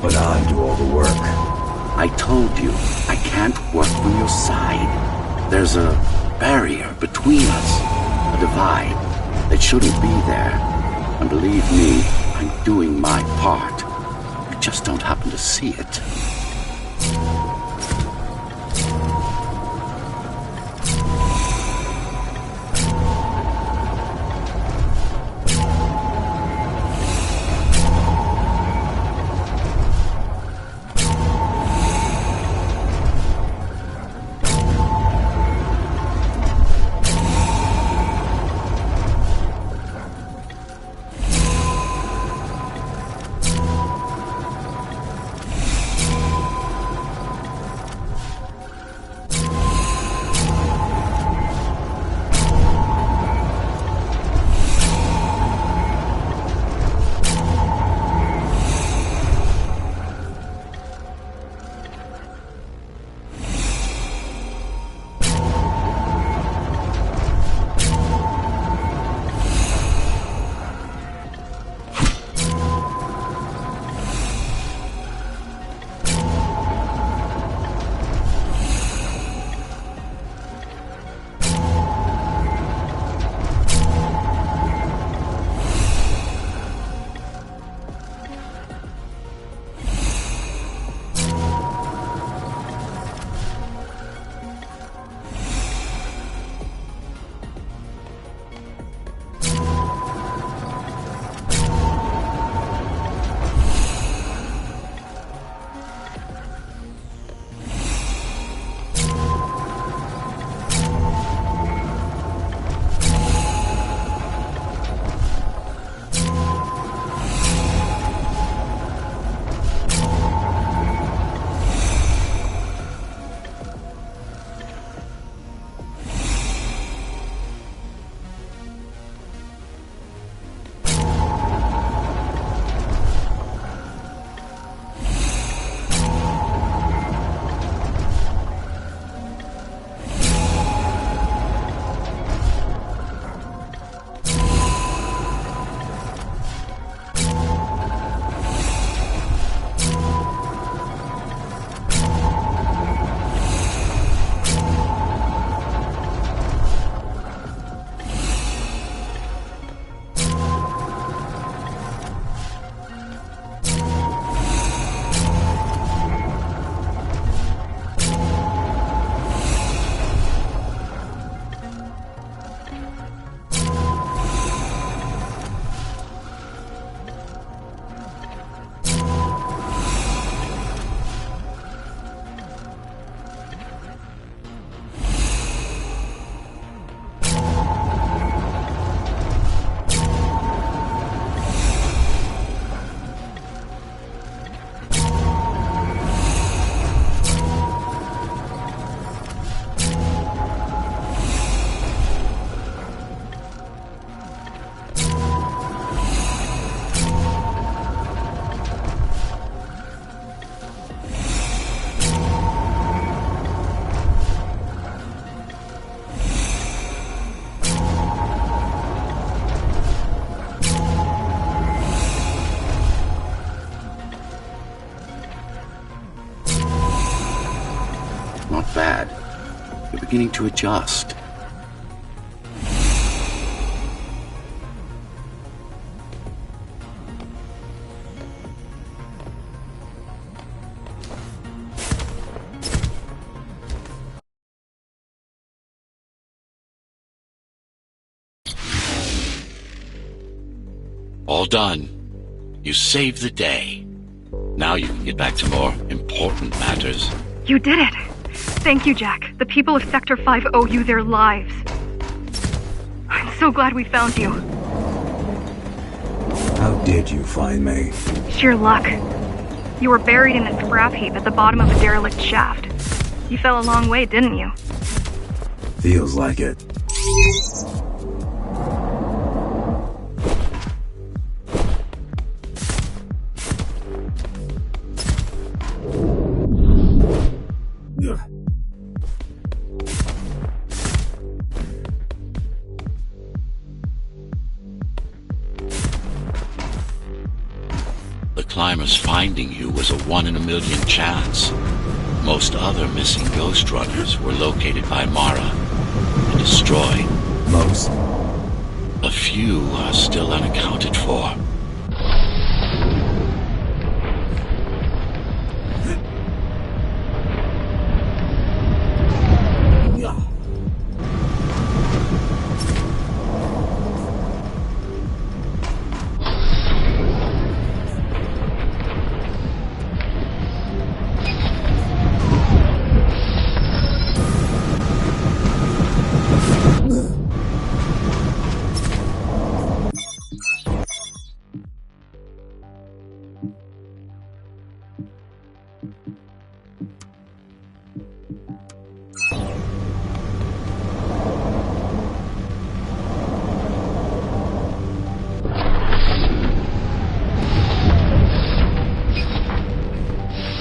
but I do all the work. I told you, I can't work from your side. There's a barrier between us, a divide that shouldn't be there. And believe me, I'm doing my part. You just don't happen to see it. You're beginning to adjust. All done. You saved the day. Now you can get back to more important matters. You did it! Thank you, Jack. The people of Sector 5 owe you their lives. I'm so glad we found you. How did you find me? Sheer luck. You were buried in a scrap heap at the bottom of a derelict shaft. You fell a long way, didn't you? Feels like it. The climbers finding you was a 1 in a million chance. Most other missing Ghost Runners were located by Mara and destroyed. Most? A few are still unaccounted for.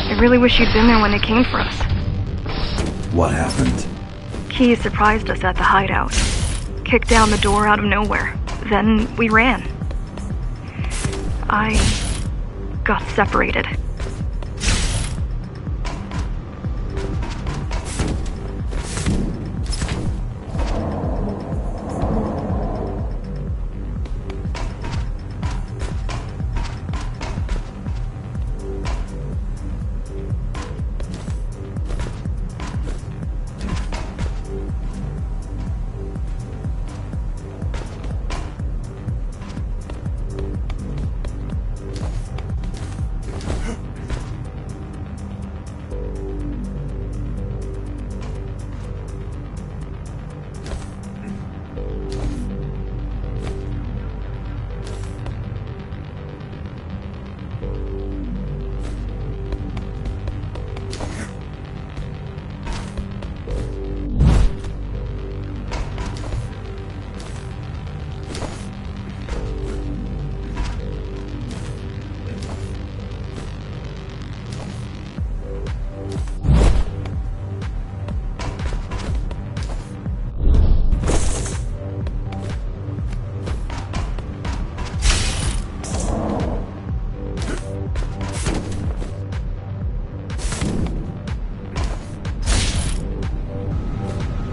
I really wish you'd been there when they came for us. What happened? Key surprised us at the hideout. Kicked down the door out of nowhere. Then we ran. I got separated.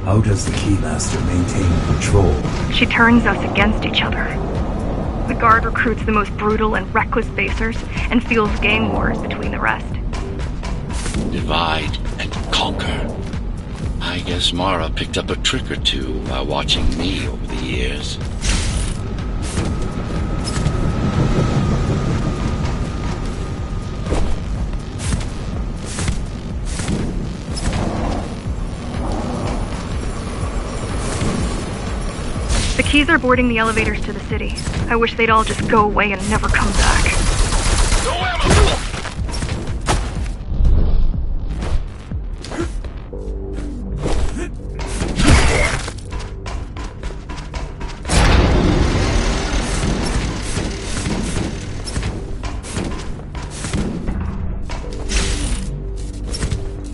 How does the Keymaster maintain control? She turns us against each other. The Guard recruits the most brutal and reckless basers and fuels gang wars between the rest. Divide and conquer. I guess Mara picked up a trick or two while watching me over the years. The Keys are boarding the elevators to the city. I wish they'd all just go away and never come back. No ammo!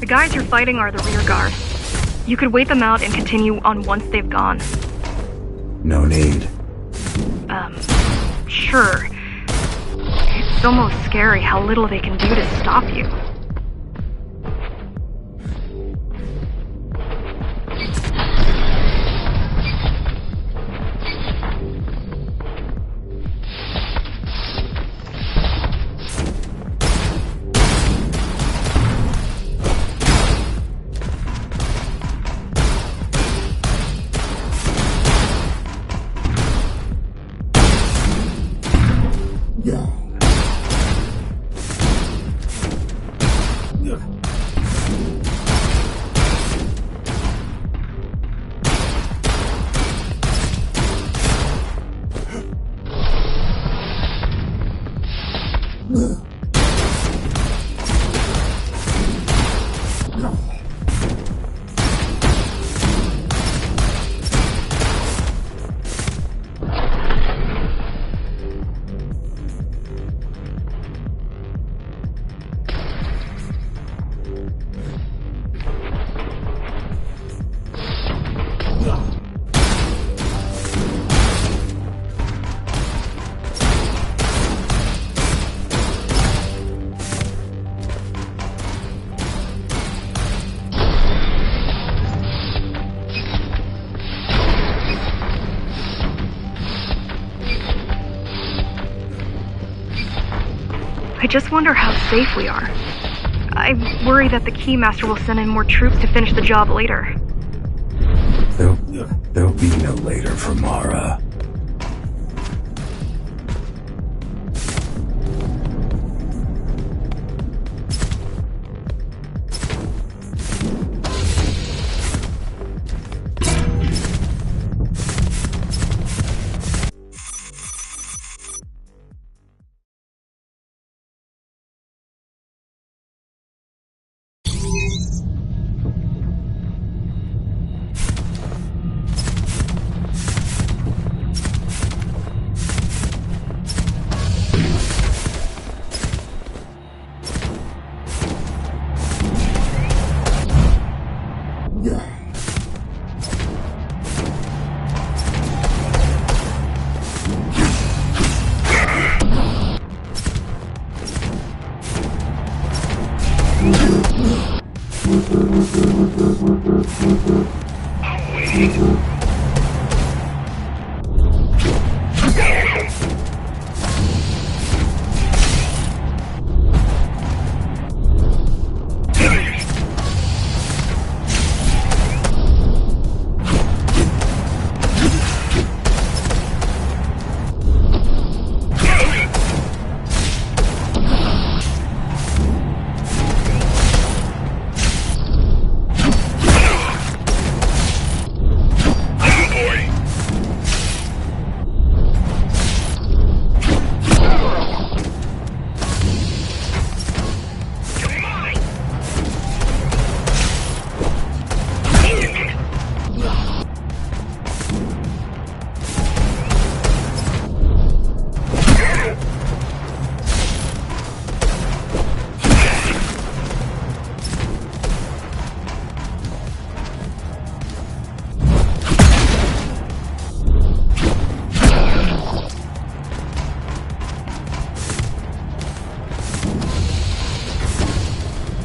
The guys you're fighting are the rear guard. You could wait them out and continue on once they've gone. No need. Sure. It's almost scary how little they can do to stop you. I just wonder how safe we are. I worry that the Keymaster will send in more troops to finish the job later. There'll be no later for Mara.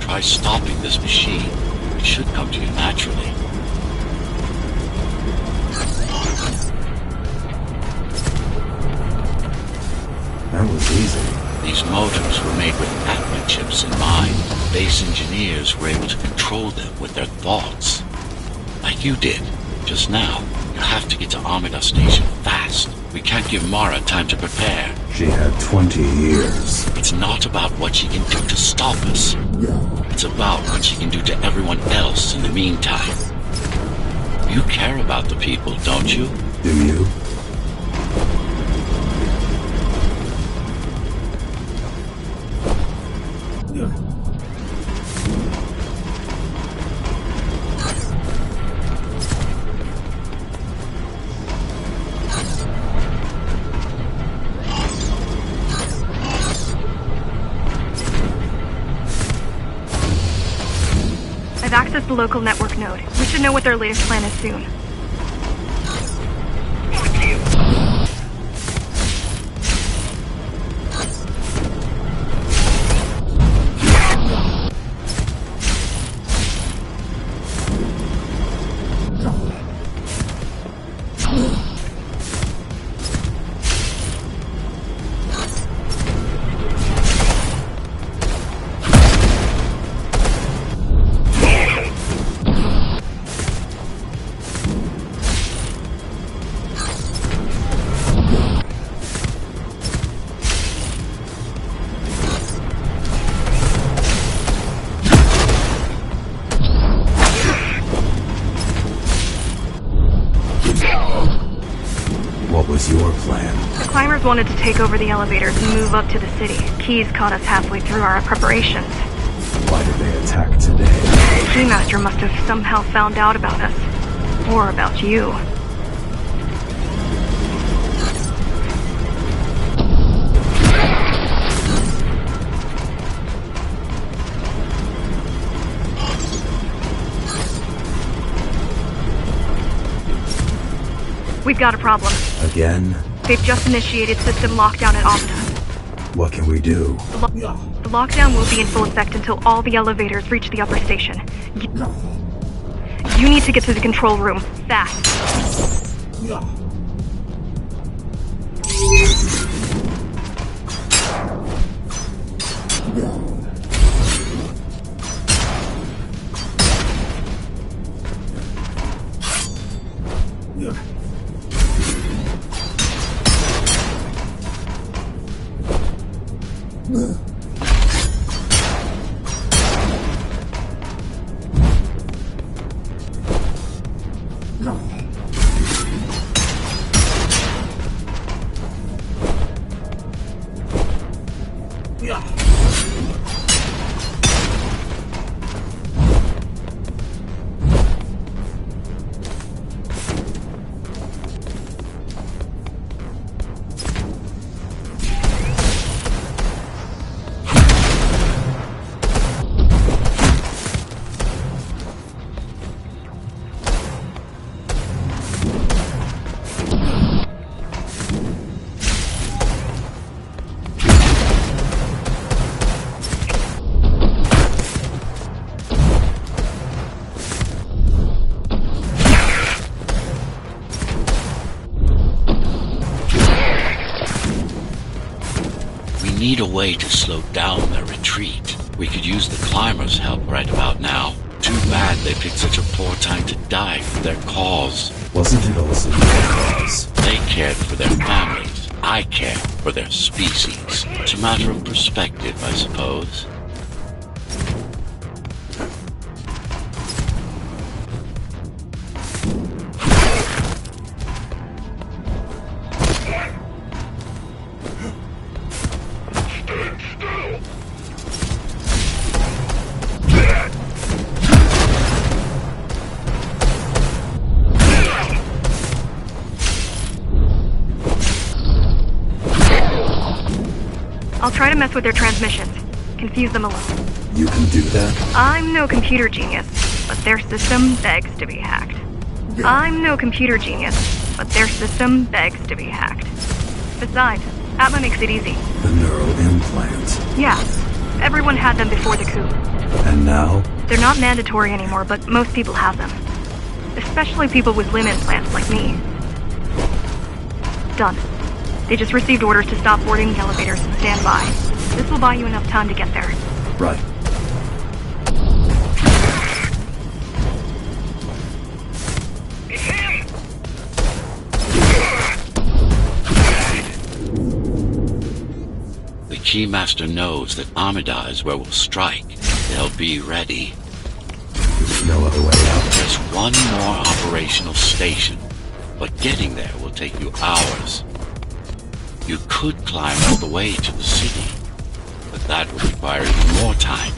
Try stopping this machine. It should come to you naturally. That was easy. These motors were made with Atma chips in mind. Base engineers were able to control them with their thoughts. Like you did, just now. You have to get to Amida Station fast. We can't give Mara time to prepare. She had 20 years. It's not about what she can do to stop us. It's about what she can do to everyone else in the meantime. You care about the people, don't you? Do you? I've accessed the local network node. We should know what their latest plan is soon. What was your plan? The climbers wanted to take over the elevators and move up to the city. Keys caught us halfway through our preparations. Why did they attack today? The Keymaster must have somehow found out about us. Or about you. We've got a problem. Again? They've just initiated system lockdown at Amida. What can we do? The lockdown will be in full effect until all the elevators reach the upper station. You need to get to the control room, fast. We need a way to slow down their retreat. We could use the climbers' help right about now. Too bad they picked such a poor time to die for their cause. Wasn't it also your cause? They cared for their families. I care for their species. It's a matter of perspective, I suppose. I'll try to mess with their transmissions. Confuse them a little. You can do that? I'm no computer genius, but their system begs to be hacked. I'm no computer genius, but their system begs to be hacked. Besides, Atma makes it easy. The neural implant. Yeah, everyone had them before the coup. And now? They're not mandatory anymore, but most people have them. Especially people with limb implants like me. Done. They just received orders to stop boarding the elevators and stand by. This will buy you enough time to get there. Right. It's him! The Keymaster knows that Amida is where we'll strike. They'll be ready. There's no other way out. There's one more operational station, but getting there will take you hours. You could climb all the way to the city, but that would require even more time.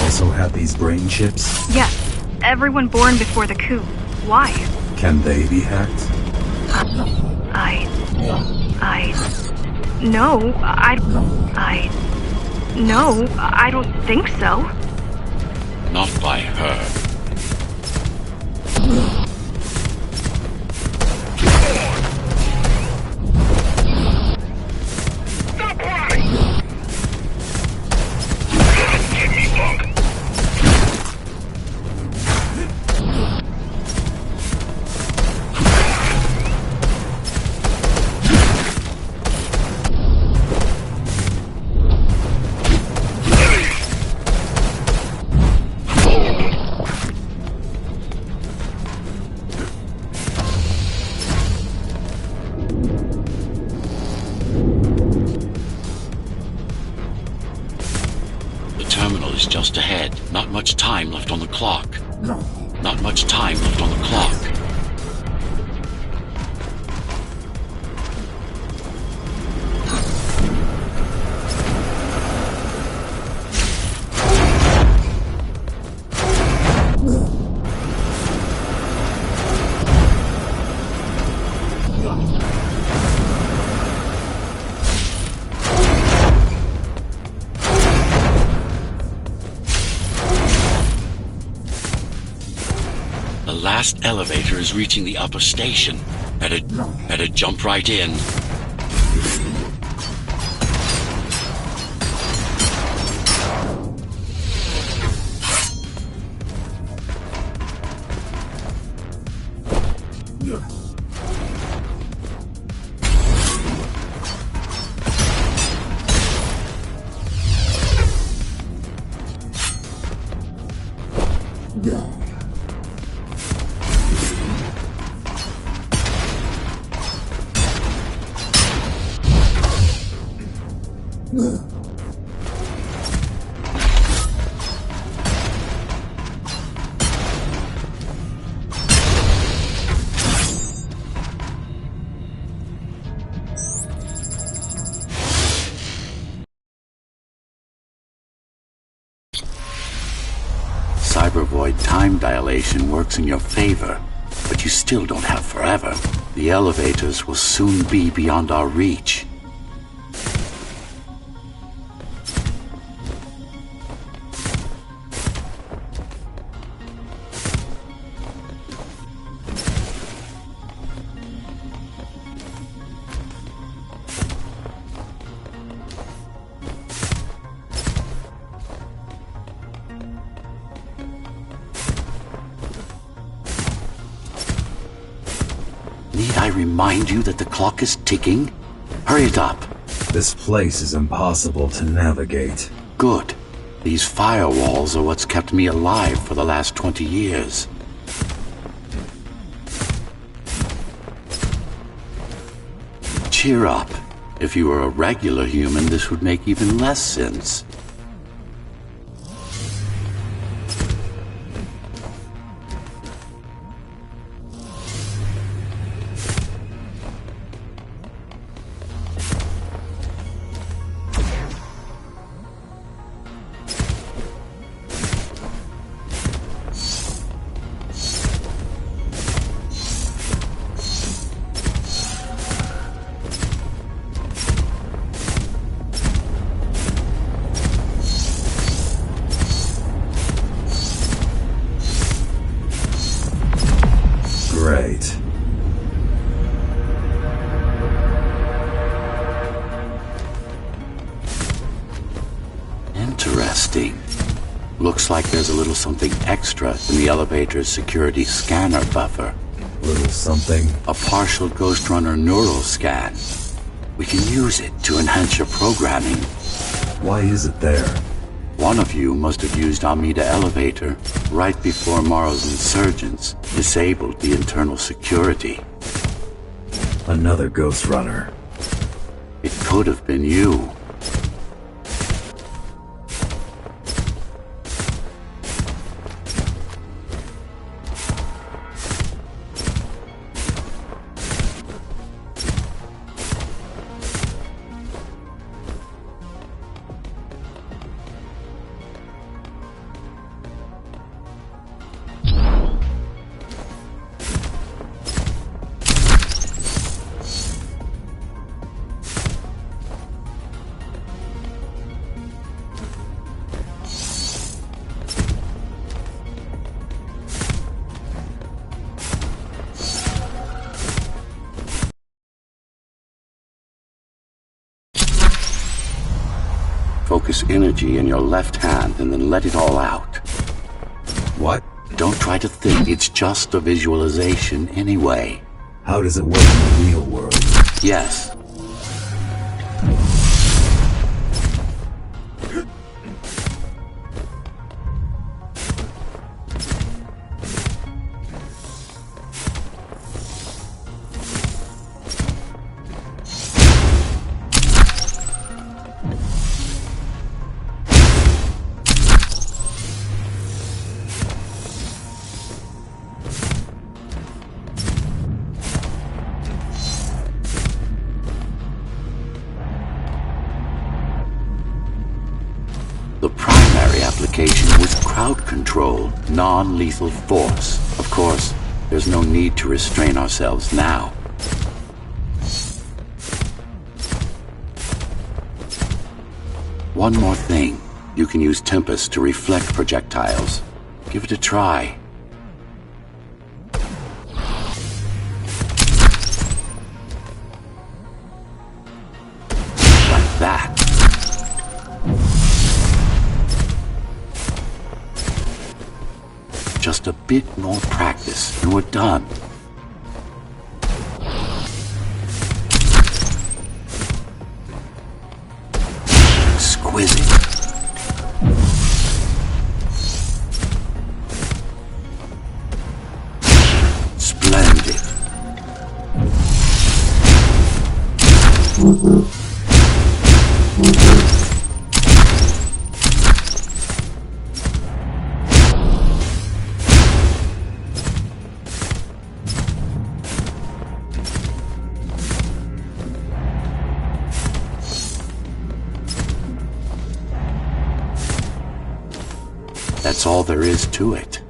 Also have these brain chips? Yes, everyone born before the coup. Why? Can they be hacked? No, I don't think so. Not by her. Stop running! Get me, punk! Just ahead. Not much time left on the clock. Not much time left on the clock. The last elevator is reaching the upper station. Better jump right in. Cybervoid time dilation works in your favor, but you still don't have forever. The elevators will soon be beyond our reach. Need I remind you that the clock is ticking? Hurry it up. This place is impossible to navigate. Good. These firewalls are what's kept me alive for the last 20 years. Cheer up. If you were a regular human, this would make even less sense. Great. Interesting. Looks like there's a little something extra in the elevator's security scanner buffer. Little something. A partial Ghost Runner neural scan. We can use it to enhance your programming. Why is it there? One of you must have used Amida Elevator right before Morrow's insurgents disabled the internal security. Another Ghost Runner. It could have been you. Focus energy in your left hand and then let it all out. What? Don't try to think, it's just a visualization anyway. How does it work in the real world? Yes. The primary application was crowd control, non-lethal force. Of course, there's no need to restrain ourselves now. One more thing. You can use Tempest to reflect projectiles. Give it a try. Like that. Just a bit more practice and we're done. Exquisite. Splendid. That's all there is to it.